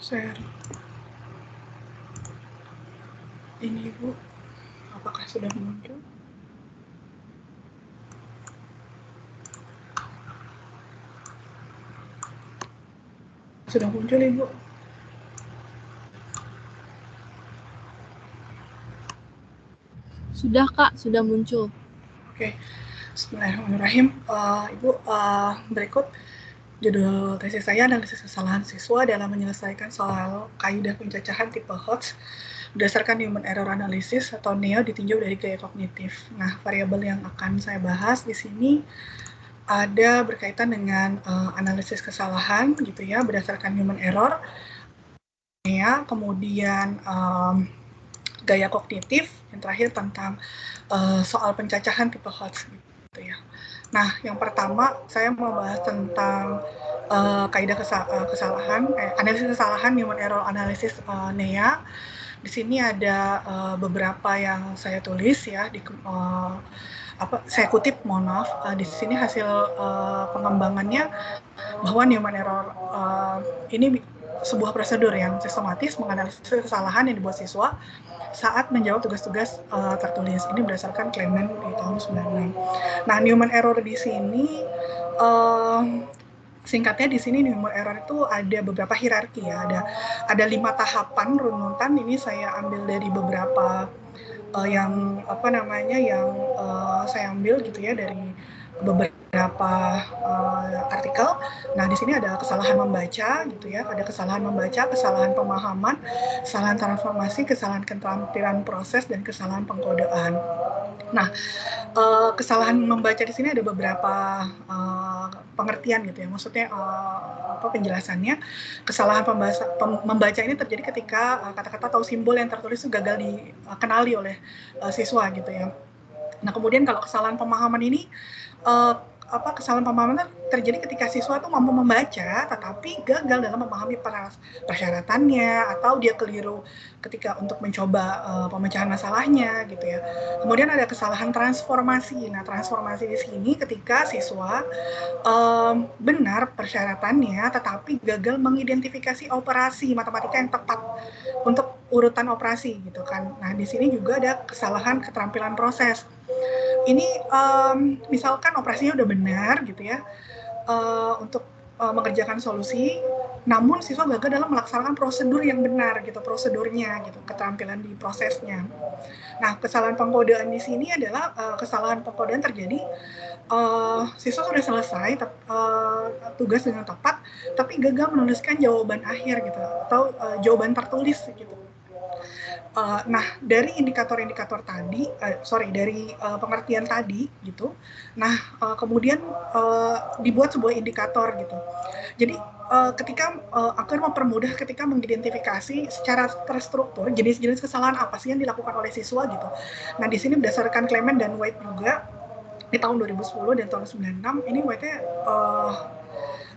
Share. Ini Ibu, apakah sudah muncul? Sudah muncul Ibu? Sudah Kak, sudah muncul. Oke, Bismillahirrahmanirrahim. Ibu, berikut judul tesis saya analisis kesalahan siswa dalam menyelesaikan soal kaidah pencacahan tipe HOTS berdasarkan human error analysis atau NEO ditinjau dari gaya kognitif. Nah, variabel yang akan saya bahas di sini ada berkaitan dengan analisis kesalahan gitu ya berdasarkan human error, ya, kemudian gaya kognitif, yang terakhir tentang soal pencacahan tipe HOTS gitu ya. Nah, yang pertama saya mau bahas tentang kaidah kesalahan, analisis kesalahan human error analysis NEA. Di sini ada beberapa yang saya tulis ya saya kutip, mohon maaf. Di sini hasil pengembangannya bahwa human error ini sebuah prosedur yang sistematis menganalisis kesalahan yang dibuat siswa saat menjawab tugas-tugas tertulis. Ini berdasarkan Clement di tahun 96. Nah, human error di sini singkatnya di sini human error itu ada beberapa hierarki ya. Ada 5 tahapan runutan. Ini saya ambil dari beberapa yang saya ambil gitu ya dari beberapa beberapa artikel. Nah, di sini ada kesalahan membaca gitu ya, ada kesalahan membaca, kesalahan pemahaman, kesalahan transformasi, kesalahan keterampilan proses, dan kesalahan pengkodaan. Nah, kesalahan membaca di sini ada beberapa pengertian gitu ya, maksudnya penjelasannya. Kesalahan membaca ini terjadi ketika kata-kata atau simbol yang tertulis itu gagal dikenali oleh siswa gitu ya. Nah, kemudian kalau kesalahan pemahaman ini kesalahan pemahaman terjadi ketika siswa itu mampu membaca tetapi gagal dalam memahami persyaratannya, atau dia keliru ketika untuk mencoba pemecahan masalahnya gitu ya. Kemudian ada kesalahan transformasi. Nah, transformasi di sini ketika siswa benar persyaratannya tetapi gagal mengidentifikasi operasi matematika yang tepat untuk urutan operasi gitu kan. Nah, di sini juga ada kesalahan keterampilan proses. Ini misalkan operasinya udah benar gitu ya, untuk mengerjakan solusi, namun siswa gagal dalam melaksanakan prosedur yang benar gitu, prosedurnya gitu, keterampilan di prosesnya. Nah, kesalahan pengkodaan di sini adalah kesalahan pengkodaan terjadi siswa sudah selesai tugas dengan tepat, tapi gagal menuliskan jawaban akhir gitu, atau jawaban tertulis gitu. Nah, dari indikator-indikator tadi, dari pengertian tadi gitu. Nah, kemudian dibuat sebuah indikator gitu. Jadi ketika akan mempermudah ketika mengidentifikasi secara terstruktur jenis-jenis kesalahan apa sih yang dilakukan oleh siswa gitu. Nah, di sini berdasarkan Clement dan White juga di tahun 2010 dan tahun 96 ini White-nya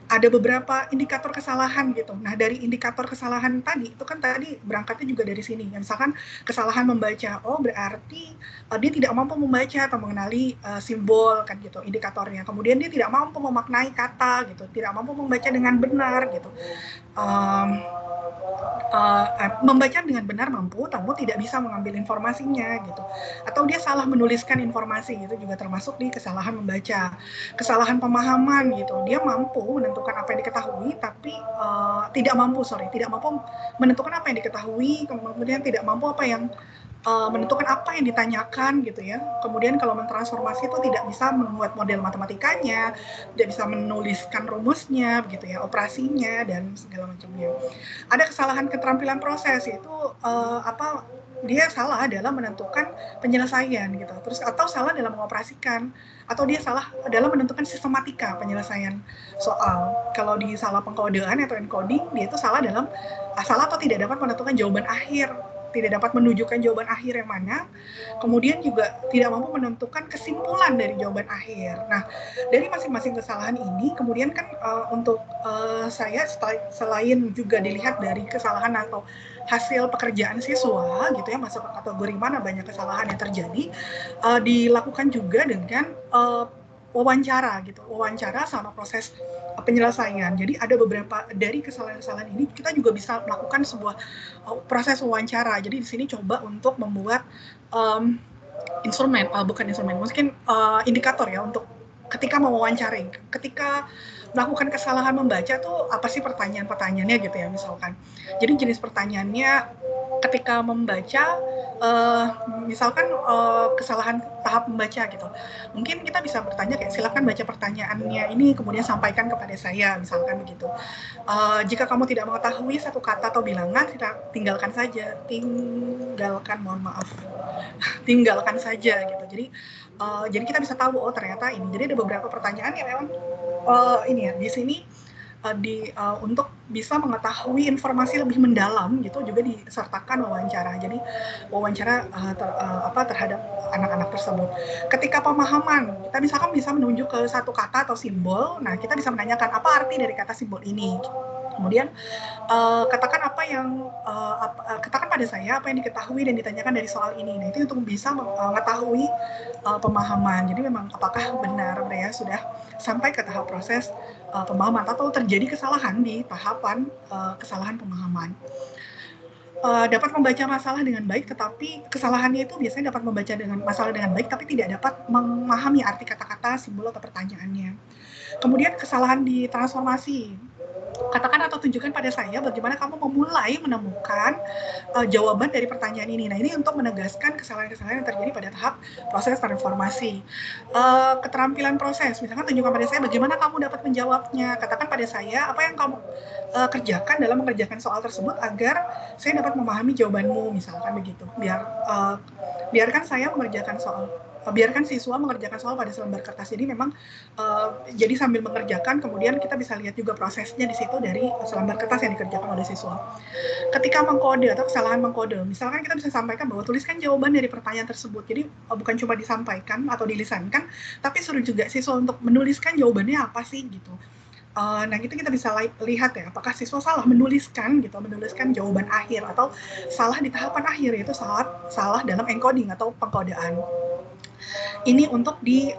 ada beberapa indikator kesalahan gitu. Nah, dari indikator kesalahan tadi, itu kan tadi berangkatnya juga dari sini. Misalkan kesalahan membaca, oh berarti dia tidak mampu membaca atau mengenali simbol kan gitu, indikatornya. Kemudian dia tidak mampu memaknai kata gitu, tidak mampu membaca dengan benar gitu. Membaca dengan benar mampu, namun tidak bisa mengambil informasinya gitu. Atau dia salah menuliskan informasi, itu juga termasuk di kesalahan membaca. Kesalahan pemahaman gitu, dia mampu menentukan apa yang diketahui, tapi tidak mampu menentukan apa yang diketahui, kemudian tidak mampu menentukan apa yang ditanyakan gitu ya. Kemudian kalau mentransformasi itu tidak bisa membuat model matematikanya, tidak bisa menuliskan rumusnya begitu ya, operasinya dan segala macamnya. Ada kesalahan keterampilan proses, yaitu dia salah dalam menentukan penyelesaian gitu, terus atau salah dalam mengoperasikan, atau dia salah dalam menentukan sistematika penyelesaian soal. Kalau di salah pengkodean atau encoding, dia itu salah atau tidak dapat menentukan jawaban akhir, tidak dapat menunjukkan jawaban akhir yang mana, kemudian juga tidak mampu menentukan kesimpulan dari jawaban akhir. Nah, dari masing-masing kesalahan ini, kemudian kan untuk saya selain juga dilihat dari kesalahan atau hasil pekerjaan siswa gitu ya, masuk ke kategori mana banyak kesalahan yang terjadi, dilakukan juga dengan wawancara gitu, wawancara sama proses penyelesaian. Jadi ada beberapa dari kesalahan-kesalahan ini kita juga bisa melakukan sebuah proses wawancara. Jadi di sini coba untuk membuat mungkin indikator ya untuk ketika mewawancaring, ketika melakukan kesalahan membaca tuh apa sih pertanyaan-pertanyaannya gitu ya misalkan. Jadi jenis pertanyaannya ketika membaca, misalkan kesalahan tahap membaca gitu. Mungkin kita bisa bertanya kayak silakan baca pertanyaannya ini kemudian sampaikan kepada saya misalkan begitu. Jika kamu tidak mengetahui satu kata atau bilangan, tinggalkan saja. Tinggalkan saja gitu. Jadi kita bisa tahu oh ternyata ini. Jadi ada beberapa pertanyaan yang memang di sini untuk bisa mengetahui informasi lebih mendalam gitu juga disertakan wawancara. Jadi wawancara terhadap anak-anak tersebut. Ketika pemahaman, kita misalkan bisa menunjuk ke satu kata atau simbol. Nah, kita bisa menanyakan apa arti dari kata simbol ini. Kemudian katakan katakan pada saya apa yang diketahui dan ditanyakan dari soal ini. Nah, itu untuk bisa mengetahui pemahaman. Jadi memang apakah benar mereka sudah sampai ke tahap proses pemahaman atau terjadi kesalahan di tahapan kesalahan pemahaman. Dapat membaca masalah dengan baik, tetapi kesalahannya itu biasanya dapat membaca masalah dengan baik, tapi tidak dapat memahami arti kata-kata, simbol atau pertanyaannya. Kemudian kesalahan di transformasi. katakan atau tunjukkan pada saya bagaimana kamu memulai menemukan jawaban dari pertanyaan ini. Nah, ini untuk menegaskan kesalahan-kesalahan yang terjadi pada tahap proses transformasi. Keterampilan proses, misalkan tunjukkan pada saya bagaimana kamu dapat menjawabnya. Katakan pada saya apa yang kamu kerjakan dalam mengerjakan soal tersebut agar saya dapat memahami jawabanmu, misalkan begitu. Biarkan saya mengerjakan soal. Biarkan siswa mengerjakan soal pada selembar kertas. Jadi memang jadi sambil mengerjakan, kemudian kita bisa lihat juga prosesnya di situ dari selembar kertas yang dikerjakan oleh siswa. Ketika mengkode atau kesalahan mengkode, misalkan kita bisa sampaikan bahwa tuliskan jawaban dari pertanyaan tersebut. Jadi bukan cuma disampaikan atau dilisankan, tapi suruh juga siswa untuk menuliskan jawabannya apa sih gitu. Nah, itu kita bisa lihat ya, apakah siswa salah menuliskan jawaban akhir atau salah di tahapan akhir, yaitu salah dalam encoding atau pengkodean. Ini untuk di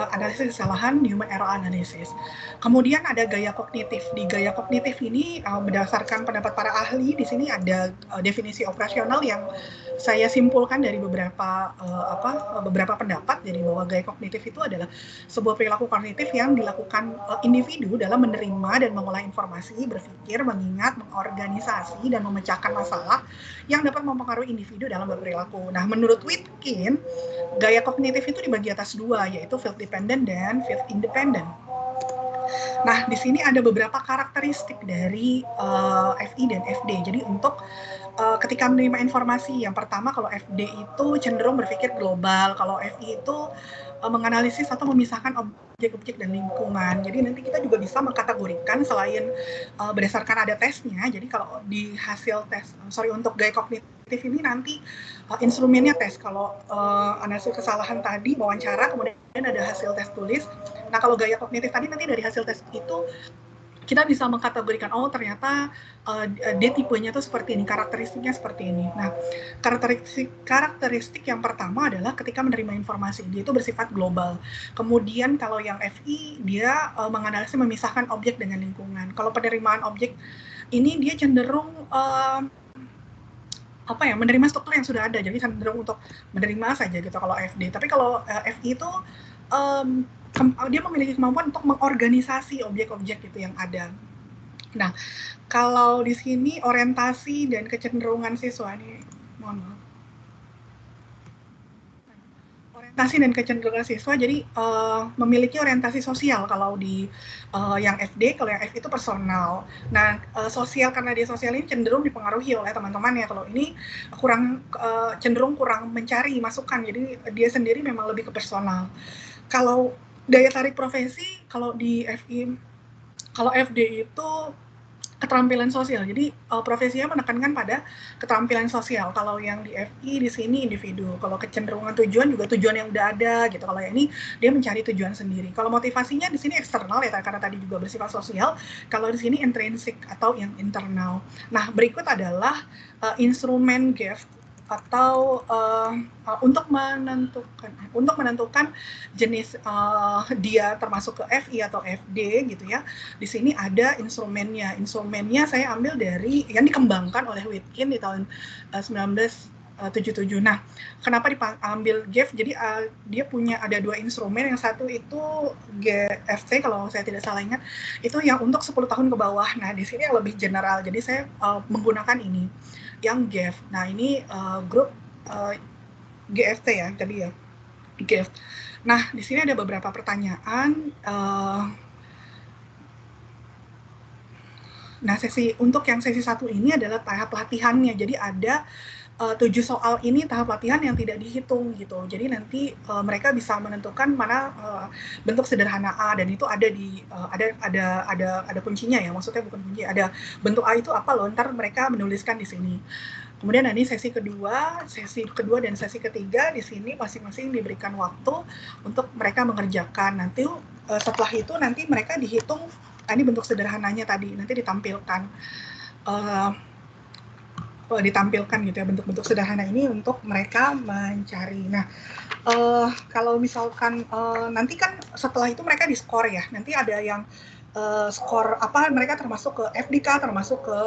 analisis kesalahan human error analysis. Kemudian ada gaya kognitif. Di gaya kognitif ini berdasarkan pendapat para ahli, di sini ada definisi operasional yang saya simpulkan dari beberapa pendapat. Jadi bahwa gaya kognitif itu adalah sebuah perilaku kognitif yang dilakukan individu dalam menerima dan mengolah informasi, berpikir, mengingat, mengorganisasi, dan memecahkan masalah yang dapat mempengaruhi individu dalam berperilaku. Nah, menurut Witkin, gaya kognitif itu dibagi atas dua, yaitu field dependent dan field independent. Nah, di sini ada beberapa karakteristik dari FI dan FD. Jadi untuk ketika menerima informasi, yang pertama kalau FD itu cenderung berpikir global, kalau FI itu menganalisis atau memisahkan objek-objek dan lingkungan. Jadi nanti kita juga bisa mengkategorikan selain berdasarkan ada tesnya. Jadi kalau di hasil tes, untuk gaya kognitif ini nanti instrumennya tes. Kalau analisis kesalahan tadi wawancara, kemudian ada hasil tes tulis. Nah, kalau gaya kognitif tadi nanti dari hasil tes itu kita bisa mengkategorikan, oh ternyata dia tipenya tuh seperti ini, karakteristiknya seperti ini. Nah, karakteristik yang pertama adalah ketika menerima informasi, dia itu bersifat global. Kemudian kalau yang FI, dia menganalisis memisahkan objek dengan lingkungan. Kalau penerimaan objek ini dia cenderung menerima struktur yang sudah ada, jadi cenderung untuk menerima saja gitu kalau FD. Tapi kalau FI itu dia memiliki kemampuan untuk mengorganisasi objek-objek gitu yang ada. Nah, kalau di sini orientasi dan kecenderungan siswa ini, mohon maaf. Orientasi dan kecenderungan siswa, jadi memiliki orientasi sosial kalau di yang FD, kalau yang F itu personal. Nah, sosial karena dia sosial ini cenderung dipengaruhi oleh teman-teman ya. Kalau ini cenderung kurang mencari masukan, jadi dia sendiri memang lebih ke personal. Kalau daya tarik profesi, kalau di FI, kalau FD itu keterampilan sosial. Jadi profesinya menekankan pada keterampilan sosial. Kalau yang di FI di sini individu. Kalau kecenderungan tujuan juga tujuan yang udah ada gitu. Kalau yang ini dia mencari tujuan sendiri. Kalau motivasinya di sini eksternal ya, karena tadi juga bersifat sosial. Kalau di sini intrinsik atau yang internal. Nah, berikut adalah instrumen GEF atau untuk menentukan jenis dia termasuk ke FI atau FD gitu ya. Di sini ada instrumennya. Instrumennya saya ambil dari yang dikembangkan oleh Witkin di tahun 1977. Nah, kenapa diambil GEF? Jadi dia ada dua instrumen. Yang satu itu GFT kalau saya tidak salah ingat, itu yang untuk 10 tahun ke bawah. Nah, di sini yang lebih general. Jadi saya menggunakan ini yang GEF. Nah, ini grup GFT ya, tadi ya, GEF. Nah, di sini ada beberapa pertanyaan. Nah, untuk yang sesi 1 ini adalah tahap latihannya. Jadi ada 7 soal ini tahap latihan yang tidak dihitung gitu. Jadi nanti mereka bisa menentukan mana bentuk sederhana A, dan itu ada di ada kuncinya ya. Maksudnya bukan kunci, ada bentuk A itu apa loh. Ntar mereka menuliskan di sini. Kemudian nanti sesi kedua dan sesi ketiga di sini masing-masing diberikan waktu untuk mereka mengerjakan. Nanti setelah itu nanti mereka dihitung, ini bentuk sederhananya tadi nanti ditampilkan gitu ya, bentuk-bentuk sederhana ini untuk mereka mencari. Nah, kalau misalkan nanti kan setelah itu mereka di-skor ya, nanti ada yang skor apa mereka termasuk ke FD kah, termasuk ke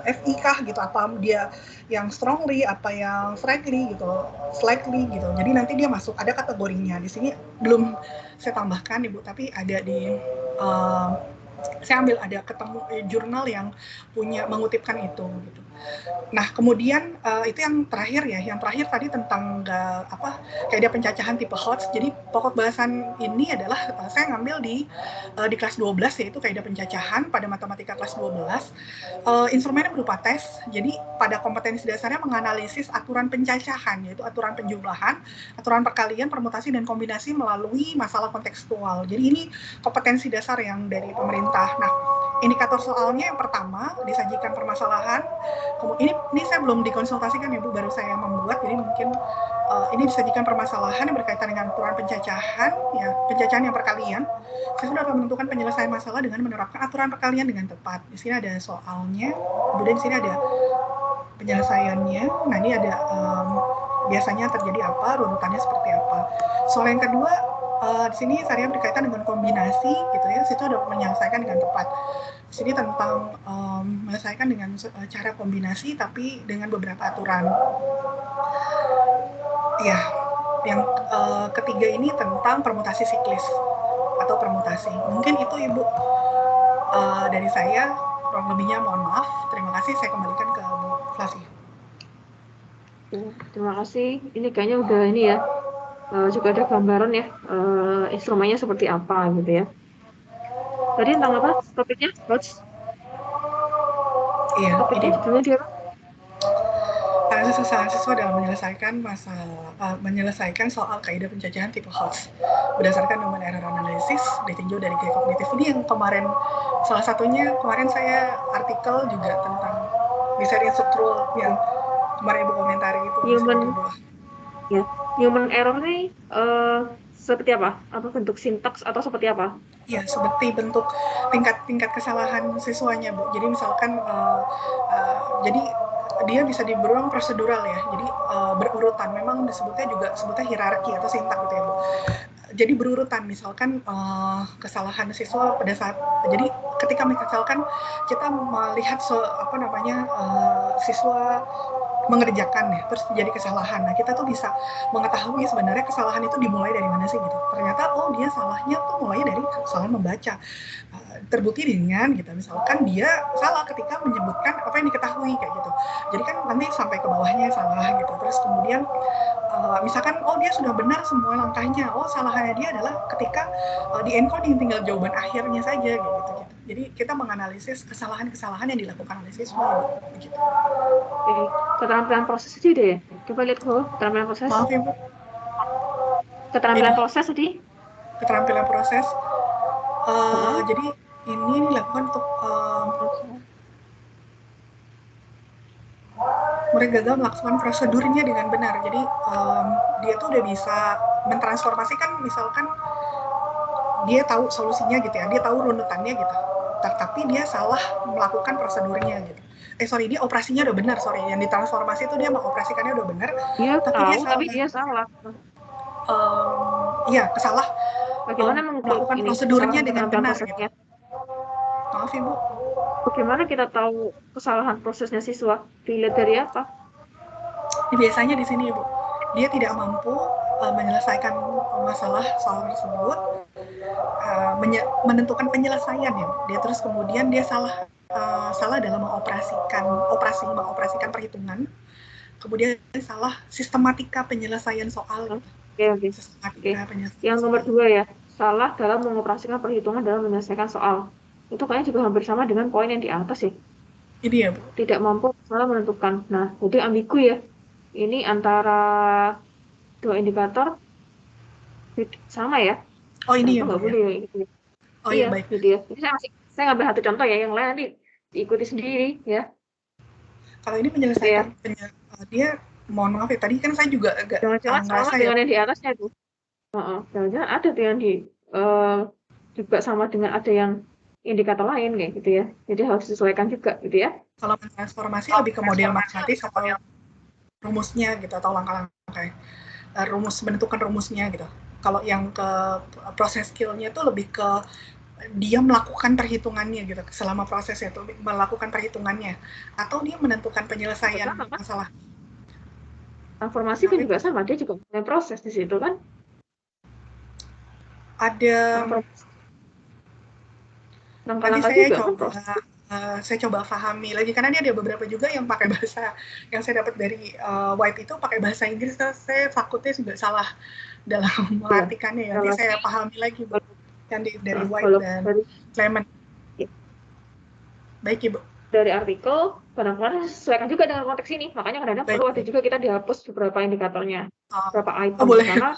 FI kah gitu, apa dia yang strongly, apa yang slightly gitu. Jadi nanti dia masuk, ada kategorinya. Di sini belum saya tambahkan Ibu, tapi ada di saya ambil ada ketemu jurnal yang mengutipkan itu gitu. Nah, kemudian itu yang terakhir ya. Yang terakhir tadi tentang kaidah pencacahan tipe HOTS. Jadi pokok bahasan ini adalah saya ngambil di kelas 12 yaitu kaidah pencacahan pada matematika kelas 12. Instrumennya berupa tes. Jadi pada kompetensi dasarnya menganalisis aturan pencacahan yaitu aturan penjumlahan, aturan perkalian, permutasi dan kombinasi melalui masalah kontekstual. Jadi ini kompetensi dasar yang dari pemerintah. Nah, indikator soalnya yang pertama disajikan permasalahan. Ini saya belum dikonsultasikan ya Bu, baru saya membuat. Jadi mungkin ini disajikan permasalahan yang berkaitan dengan aturan pencacahan, ya pencacahan yang perkalian. Saya sudah menentukan penyelesaian masalah dengan menerapkan aturan perkalian dengan tepat. Di sini ada soalnya, kemudian di sini ada penyelesaiannya. Nah ini ada biasanya terjadi apa, runutannya seperti apa. Soal yang kedua, di sini saya berkaitan dengan kombinasi, gitu ya. Situ ada menyelesaikan dengan tepat. Di sini tentang menyelesaikan dengan cara kombinasi, tapi dengan beberapa aturan. Ya, yang ketiga ini tentang permutasi siklis atau permutasi. Mungkin itu Ibu dari saya, kurang lebihnya mohon maaf. Terima kasih, saya kembalikan ke Bu Flavia. Terima kasih. Ini kayaknya udah ini ya, juga ada gambaran ya, instrumennya seperti apa gitu ya. Tadi tentang apa topiknya, Coach? Iya, topiknya judulnya dia apa? Kesalahan siswa dalam menyelesaikan soal kaidah pencacahan tipe HOTS berdasarkan domain error analysis ditinjau dari gaya kognitif. Ini yang kemarin, salah satunya kemarin saya artikel juga tentang desain instructual yang kemarin Ibu komentari itu. Human error nih seperti apa? Apa bentuk sintaks atau seperti apa? Ya, seperti bentuk tingkat kesalahan siswanya, Bu. Jadi misalkan jadi dia bisa berulang prosedural ya. Jadi berurutan. Memang sebutnya hierarki atau sintak gitu ya, Bu. Jadi berurutan, misalkan kesalahan siswa pada saat, jadi ketika misalkan kita melihat siswa mengerjakan ya, terus terjadi kesalahan. Nah, kita tuh bisa mengetahui sebenarnya kesalahan itu dimulai dari mana sih gitu. Ternyata dia salahnya tuh mulai dari kesalahan membaca. Terbukti dengan gitu, misalkan dia salah ketika menyebutkan apa yang diketahui kayak gitu. Jadi kan nanti sampai ke bawahnya salah gitu. Terus kemudian misalkan dia sudah benar semua langkahnya. Salahnya dia adalah ketika di encoding tinggal jawaban akhirnya saja gitu. Jadi kita menganalisis kesalahan-kesalahan yang dilakukan oleh siswa gitu. Oke, keterampilan proses tadi deh. Coba lihat keterampilan proses. Maaf Ibu. Keterampilan proses tadi. Keterampilan proses. Jadi ini dilakukan untuk mereka gagal melakukan prosedurnya dengan benar. Jadi dia tuh udah bisa mentransformasikan, misalkan dia tahu solusinya gitu ya, dia tahu runutannya gitu, tapi dia salah melakukan prosedurnya gitu. Dia operasinya udah benar, yang ditransformasi itu dia mengoperasikannya udah benar, tapi dia salah. Iya, salah. Bagaimana melakukan prosedurnya dengan benar gitu. Maaf Ibu. Bagaimana kita tahu kesalahan prosesnya siswa? Dilihat dari apa? Biasanya di sini Ibu, dia tidak mampu menyelesaikan masalah soal tersebut, menentukan penyelesaian ya. Dia terus kemudian dia salah dalam mengoperasikan perhitungan. Kemudian salah sistematika penyelesaian soal. Oke. Yang nomor 2 ya, salah dalam mengoperasikan perhitungan dalam menyelesaikan soal. Itu kayaknya juga hampir sama dengan poin yang di atas ya. Ini ya, Bu. Tidak mampu salah menentukan. Nah, jadi ambigu ya. Ini antara dua indikator sama ya. Ini ya, nggak boleh ya. Gitu. Iya, baik. Gitu ya. Jadi saya ngambil satu contoh ya, yang lain nanti diikuti sendiri ya. Kalau ini menyelesaikan dia, mohon maaf ya, tadi kan saya juga agak sama dengan yang di atasnya tuh. Jangan-jangan ada tuh yang juga sama dengan ada yang indikator lain kayak gitu ya. Jadi harus disesuaikan juga gitu ya. Kalau transformasi lebih ke model matematis atau rumusnya gitu, atau langkah-langkah menentukan rumusnya gitu. Kalau yang ke proses skill-nya itu lebih ke dia melakukan perhitungannya gitu, selama prosesnya itu melakukan perhitungannya, atau dia menentukan penyelesaian masalah. Transformasi kan juga sama, dia juga punya proses di situ kan? Ada Nanti Langkah-langkah saya juga kan, coba Prof. saya coba pahami lagi karena ini ada beberapa juga yang pakai bahasa yang saya dapat dari White itu pakai bahasa Inggris. Saya takutnya juga salah dalam Iya. mengartikannya ya. Nanti Kalau saya pahami lagi Bu. Yang dari White kalau dan dari Clement. ya, Baik Ibu. dari artikel kadang-kadang sesuaikan juga dengan konteks ini. Makanya kadang-kadang perlu ada Baik. juga kita dihapus beberapa indikatornya, beberapa Oh, item boleh. karena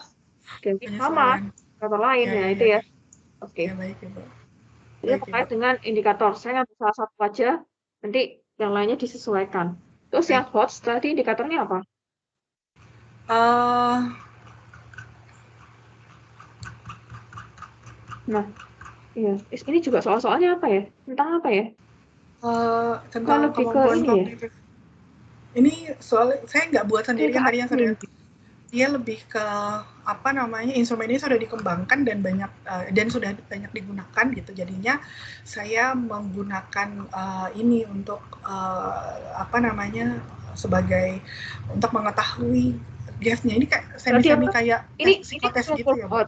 ganti sama Penyesuaian. indikator lain ya itu ya. Oke. Ya baik Ibu. Jadi Baik terkait Ibu. dengan indikator, saya ngambil salah satu aja, nanti yang lainnya disesuaikan. Terus yang HOTS tadi indikatornya apa? Nah, iya, ini juga soal-soalnya apa ya? Tentang apa ya? Tentang lebih ke kemampuan ini ya? kognitif. Ini soal saya nggak buat sendirian tadi yang sudah. Dia lebih ke apa namanya, instrumen ini sudah dikembangkan dan banyak dan sudah banyak digunakan gitu. Jadinya saya menggunakan ini untuk apa namanya, sebagai untuk mengetahui gasnya. Ini kayak semi-semi kayak ini psikotes gitu ya, Bu?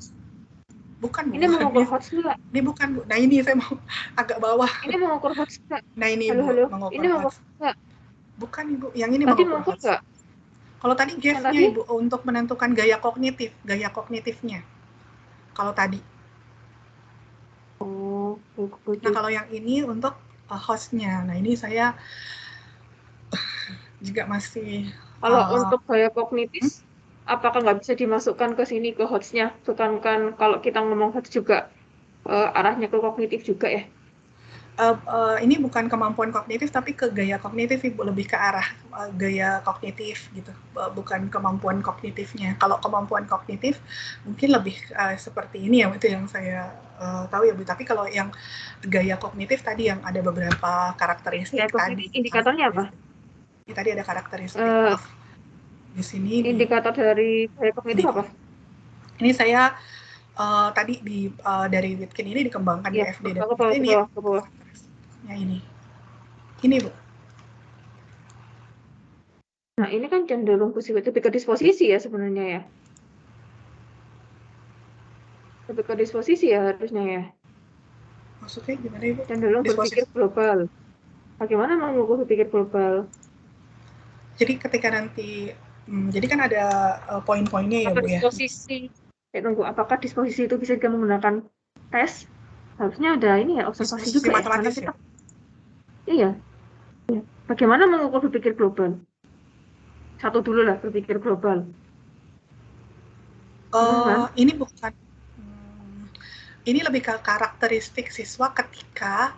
Bukan, Bu. Ini mengukur HOTS nggak? Ini bukan, Bu. Nah, ini saya mau agak bawah. Ini mengukur HOTS nggak? Nah, ini Halo, Bu, halo. mengukur Ini mengukur HOTS. nggak? Bukan, Ibu. Yang ini Tadi mengukur HOTS. nggak? Kalau tadi gasnya, Ibu, untuk menentukan gaya kognitifnya. Kalau tadi. Oh, Nah, kalau yang ini untuk hostnya. Nah, ini saya juga masih. Kalau untuk gaya kognitif, apakah nggak bisa dimasukkan ke sini ke HOTS-nya? Bukan kan kalau kita ngomong HOTS juga arahnya ke kognitif juga ya? Ini bukan kemampuan kognitif tapi ke gaya kognitif, Ibu, lebih ke arah gaya kognitif gitu, bukan kemampuan kognitifnya. Kalau kemampuan kognitif mungkin lebih seperti ini ya, itu yang saya tahu ya Bu. Tapi kalau yang gaya kognitif tadi yang ada beberapa karakteristik tadi. Indikatornya apa? Ini tadi ada karakteristik di sini. Indikator dari gaya kognitif apa? Ini saya tadi dari Witkin ini dikembangkan di FD dan ini ya. Ya ini Bu. Nah ini kan cenderung lebih ke disposisi ya sebenarnya ya. Lebih ke disposisi ya harusnya ya. Maksudnya gimana Ibu? Cenderung berpikir global. Bagaimana mengukur berpikir global? Jadi ketika nanti, jadi kan ada poin-poinnya ya Bu ya. Disposisi. Tunggu, apakah disposisi itu bisa kita menggunakan tes? Harusnya ada ini ya, observasi disposisi juga matematis ya. Ya? Iya. Bagaimana mengukur berpikir global? Satu dulu lah, berpikir global. Ini bukan, ini lebih ke karakteristik siswa ketika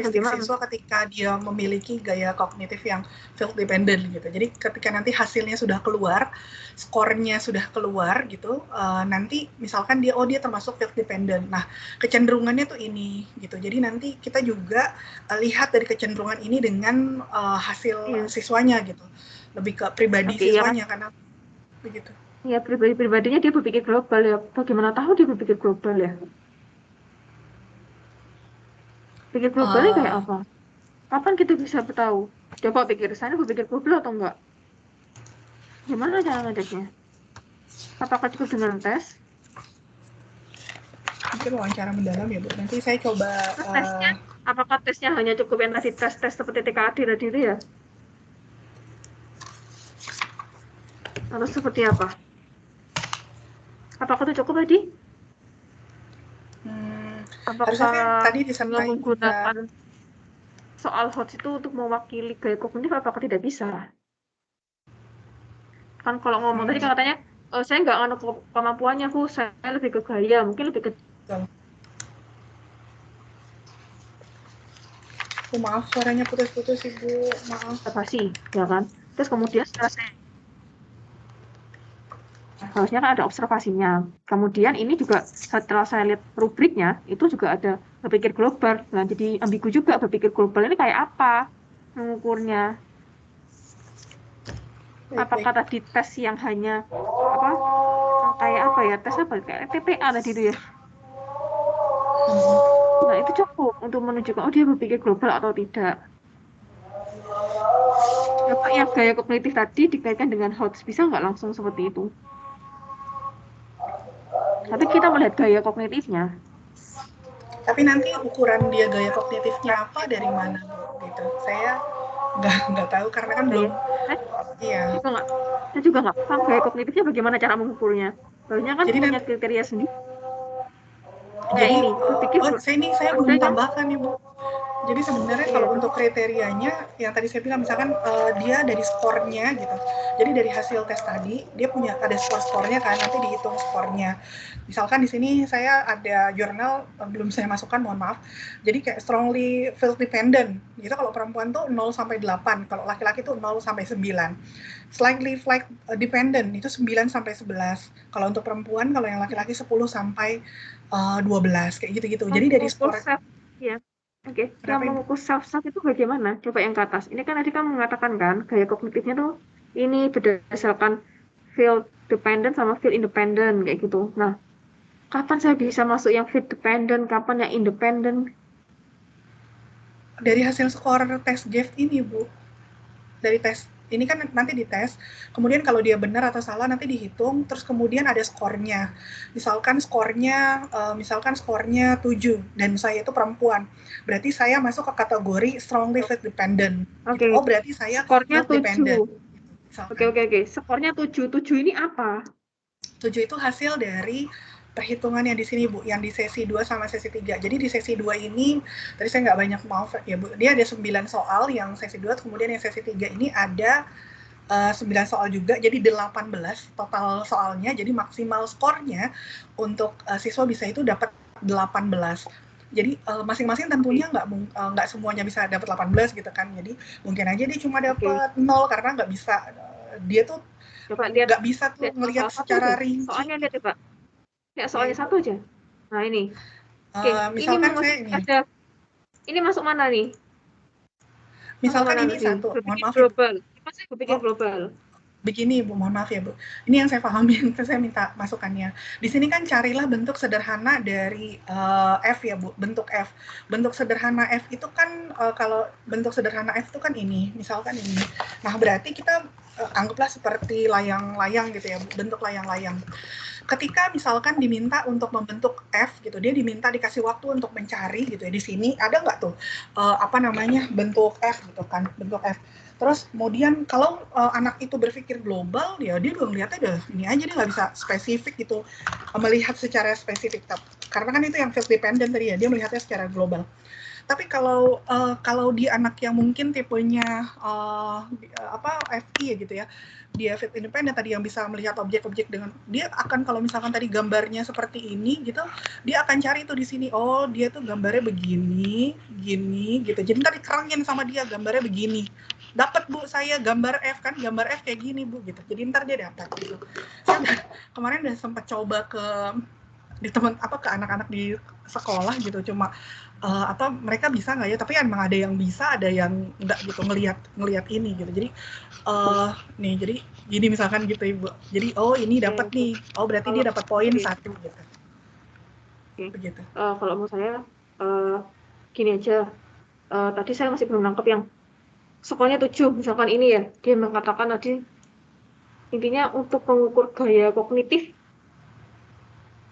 siswa ketika dia memiliki gaya kognitif yang field dependent gitu. Jadi ketika nanti hasilnya sudah keluar, skornya sudah keluar gitu, nanti misalkan dia termasuk field dependent. Nah, kecenderungannya tuh ini gitu. Jadi nanti kita juga lihat dari kecenderungan ini dengan hasil siswanya gitu. Lebih ke pribadi siswanya karena begitu. Iya, pribadinya dia berpikir global ya. Bagaimana tahu dia berpikir global ya? Pikir globalnya kayak apa? Kapan kita bisa tahu? Coba pikir, saya berpikir global atau enggak? Gimana cara ngeceknya? Apakah cukup dengan tes? Mungkin wawancara mendalam ya Bu. Nanti saya coba. Tesnya, apakah tesnya hanya cukup yang tadi tes seperti TKD tadi itu ya? Atau seperti apa? Apakah itu cukup tadi? Apakah tadi disertai menggunakan soal HOTS itu untuk mewakili gaya kognitif apakah tidak bisa? Kan kalau ngomong tadi kan katanya saya nggak nganu kemampuannya Bu, saya lebih ke gaya, mungkin lebih ke maaf suaranya putus-putus Ibu, maaf. Observasi, ya kan? Terus kemudian harusnya kan ada observasinya. Kemudian ini juga setelah saya lihat rubriknya, itu juga ada berpikir global. Nah, jadi ambigu juga berpikir global ini kayak apa mengukurnya? Apakah tadi tes yang hanya kayak apa ya? Tes apa? Kayak TPA tadi itu ya? Nah, itu cukup untuk menunjukkan dia berpikir global atau tidak. Coba yang gaya kognitif tadi dikaitkan dengan HOTS, bisa nggak langsung seperti itu? Tapi kita melihat gaya kognitifnya. Tapi nanti ukuran dia gaya kognitifnya apa dari mana Bu? Gitu. Saya nggak tahu karena kan belum. Iya. Saya juga nggak paham gaya kognitifnya bagaimana cara mengukurnya. Harusnya kan Jadi punya nanti, kriteria sendiri. jadi ini, berpikir saya belum tambahkan nih Bu. Jadi sebenarnya Iya, kalau untuk kriterianya yang tadi saya bilang misalkan dia dari skornya gitu. Jadi dari hasil tes tadi dia punya ada skornya kan, nanti dihitung skornya. Misalkan di sini saya ada jurnal belum saya masukkan, mohon maaf. Jadi kayak strongly field dependent. Gitu kalau perempuan tuh 0 sampai 8, kalau laki-laki tuh 0 sampai 9. Slightly flight dependent itu 9 sampai 11. Kalau untuk perempuan, kalau yang laki-laki 10 sampai 12 kayak gitu-gitu. Jadi dari skor ya. Oke, yang mengukur self-self itu bagaimana? Coba yang ke atas. Ini kan tadi kamu mengatakan kan, gaya kognitifnya tuh ini berdasarkan field dependent sama field independent kayak gitu. Nah, kapan saya bisa masuk yang field dependent, kapan yang independent? Dari hasil skor tes GAFE ini, Bu. Dari tes ini kan nanti dites, kemudian kalau dia benar atau salah nanti dihitung, terus kemudian ada skornya. Misalkan skornya 7 dan saya itu perempuan. Berarti saya masuk ke kategori strongly field dependent. Oke. Oh, berarti saya skornya field dependent. Oke. Skornya 7. 7 ini apa? 7 itu hasil dari perhitungan yang di sini Bu, yang di sesi 2 sama sesi 3. Jadi di sesi 2 ini, tadi saya nggak banyak maaf ya Bu, dia ada 9 soal yang sesi 2, kemudian yang sesi 3 ini ada 9 soal juga, jadi 18 total soalnya, jadi maksimal skornya untuk siswa bisa itu dapat 18. Jadi masing-masing tentunya nggak semuanya bisa dapat 18 gitu kan, jadi mungkin aja dia cuma dapat 0 karena nggak bisa, dia tuh nggak bisa tuh ngelihat secara rinci. Soalnya lihat Pak. Ya, soalnya satu aja. Nah, ini. Oke, misalkan ini ini masuk mana nih? Misalkan ini satu, mohon maaf global. Saya berpikir global. Begini Bu, mohon maaf ya Bu. Ini yang saya pahami, saya minta masukannya. Di sini kan carilah bentuk sederhana dari F ya Bu, bentuk F. Bentuk sederhana F itu kan kalau bentuk sederhana F itu kan ini, misalkan ini. Nah, berarti kita anggaplah seperti layang-layang gitu ya, bentuk layang-layang. Ketika misalkan diminta untuk membentuk F gitu, dia diminta dikasih waktu untuk mencari gitu ya, di sini ada nggak tuh bentuk F gitu kan, bentuk F. Terus kemudian kalau anak itu berpikir global, ya dia udah ngeliatnya udah ini aja, dia nggak bisa spesifik gitu, melihat secara spesifik. Karena kan itu yang field dependent tadi ya, dia melihatnya secara global. Tapi kalau di anak yang mungkin tipenya FI ya gitu ya, dia field independent tadi yang bisa melihat objek-objek dengan, dia akan kalau misalkan tadi gambarnya seperti ini gitu, dia akan cari tuh di sini, oh dia tuh gambarnya begini, gini gitu. Jadi ntar dikerangin sama dia gambarnya begini. Dapat Bu saya gambar F kan, gambar F kayak gini Bu gitu. Jadi ntar dia dapat gitu. Saya kemarin udah sempat coba ke anak-anak di sekolah gitu, cuma mereka bisa nggak ya, tapi emang ada yang bisa, ada yang enggak gitu, ngelihat ini gitu. Jadi nih, jadi gini misalkan gitu Ibu. Jadi ini dapat nih, berarti dia dapat poin 1 gitu. Begitu. Kalau menurut saya gini aja, tadi saya masih belum nangkep yang skornya 7, misalkan ini ya, dia mengatakan tadi intinya untuk mengukur gaya kognitif.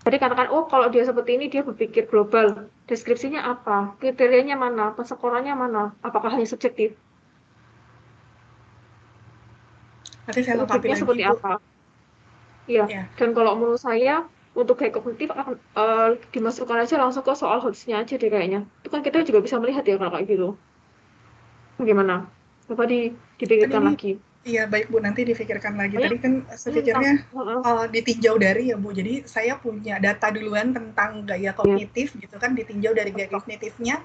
Tadi katakan, kalau dia seperti ini, dia berpikir global. Deskripsinya apa? Kriterianya mana? Penskorannya mana? Apakah hanya subjektif? Nanti saya lengkapi lagi, seperti Bu. apa? Iya. Dan kalau menurut saya, untuk gaya kognitif akan dimasukkan aja langsung ke soal HOTS-nya aja deh kayaknya. Itu kan kita juga bisa melihat ya kalau kayak gitu. Bagaimana? Coba dipikirkan lagi. Iya, baik Bu, nanti dipikirkan lagi. Tadi kan sepikirnya ditinjau dari ya Bu, jadi saya punya data duluan tentang gaya kognitif gitu kan, ditinjau dari gaya kognitifnya.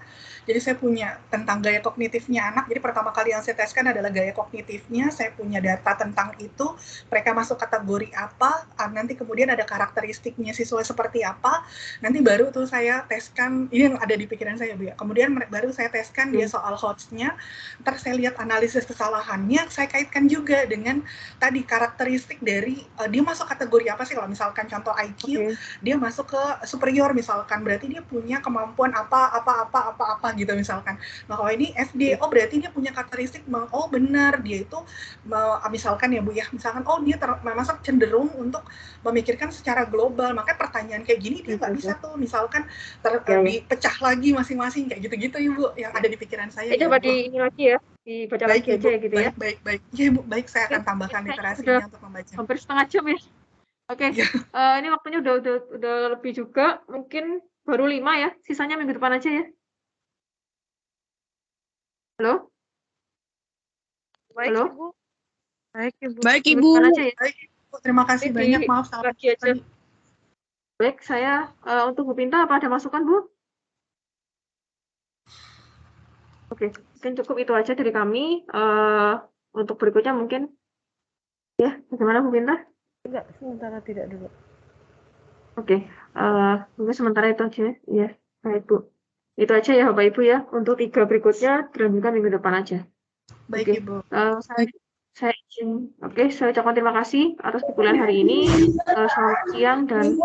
Jadi saya punya tentang gaya kognitifnya anak, jadi pertama kali yang saya teskan adalah gaya kognitifnya, saya punya data tentang itu, mereka masuk kategori apa, nanti kemudian ada karakteristiknya siswa seperti apa, nanti baru tuh saya teskan, ini yang ada di pikiran saya Bu ya, kemudian baru saya teskan dia soal HOTS-nya, ntar saya lihat analisis kesalahannya, saya kaitkan juga dengan tadi karakteristik dari dia masuk kategori apa sih. Kalau misalkan contoh IQ, dia masuk ke superior misalkan, berarti dia punya kemampuan apa gitu misalkan. Nah kalau ini FD, oh berarti dia punya karakteristik, oh benar dia itu misalkan ya Bu ya, misalkan oh dia masuk cenderung untuk memikirkan secara global. Makanya pertanyaan kayak gini dia nggak bisa tuh misalkan dipecah lagi masing-masing kayak gitu-gitu Ibu yang ada di pikiran saya. Coba di ini lagi ya, dibaca baik, lagi Ibu, aja gitu ya. Baik. Ya Ibu, baik saya akan tambahkan literasinya untuk membaca. Hampir setengah jam ya. Oke. Ini waktunya udah lebih juga, mungkin baru 5 ya, sisanya minggu depan aja ya. Halo? Baik, Halo? Ibu. Baik, Ibu. Baik, Minggu Ibu. depan aja ya. Baik, Ibu. Terima kasih banyak. Maaf salah lagi aja. Baik, saya untuk Bu Pinta apa ada masukan, Bu? Oke, mungkin cukup itu aja dari kami. Untuk berikutnya mungkin ya, bagaimana Bu Pinta? Enggak, sementara tidak dulu. Oke, mungkin sementara itu aja ya. Baik, Bu. Itu aja ya Bapak Ibu ya. Untuk 3 berikutnya dilanjutkan minggu depan aja. Baik, Oke. Ibu. Saya izin. Oke, saya ucapkan terima kasih atas perkuliahan hari ini. Selamat siang dan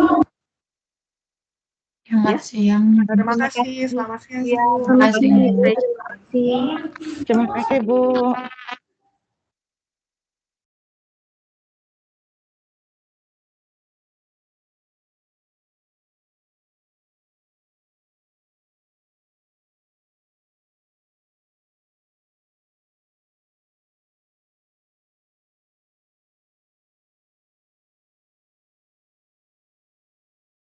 Selamat siang. Terima kasih. Selamat siang, Ibu. Terima kasih. Terima kasih, Bu.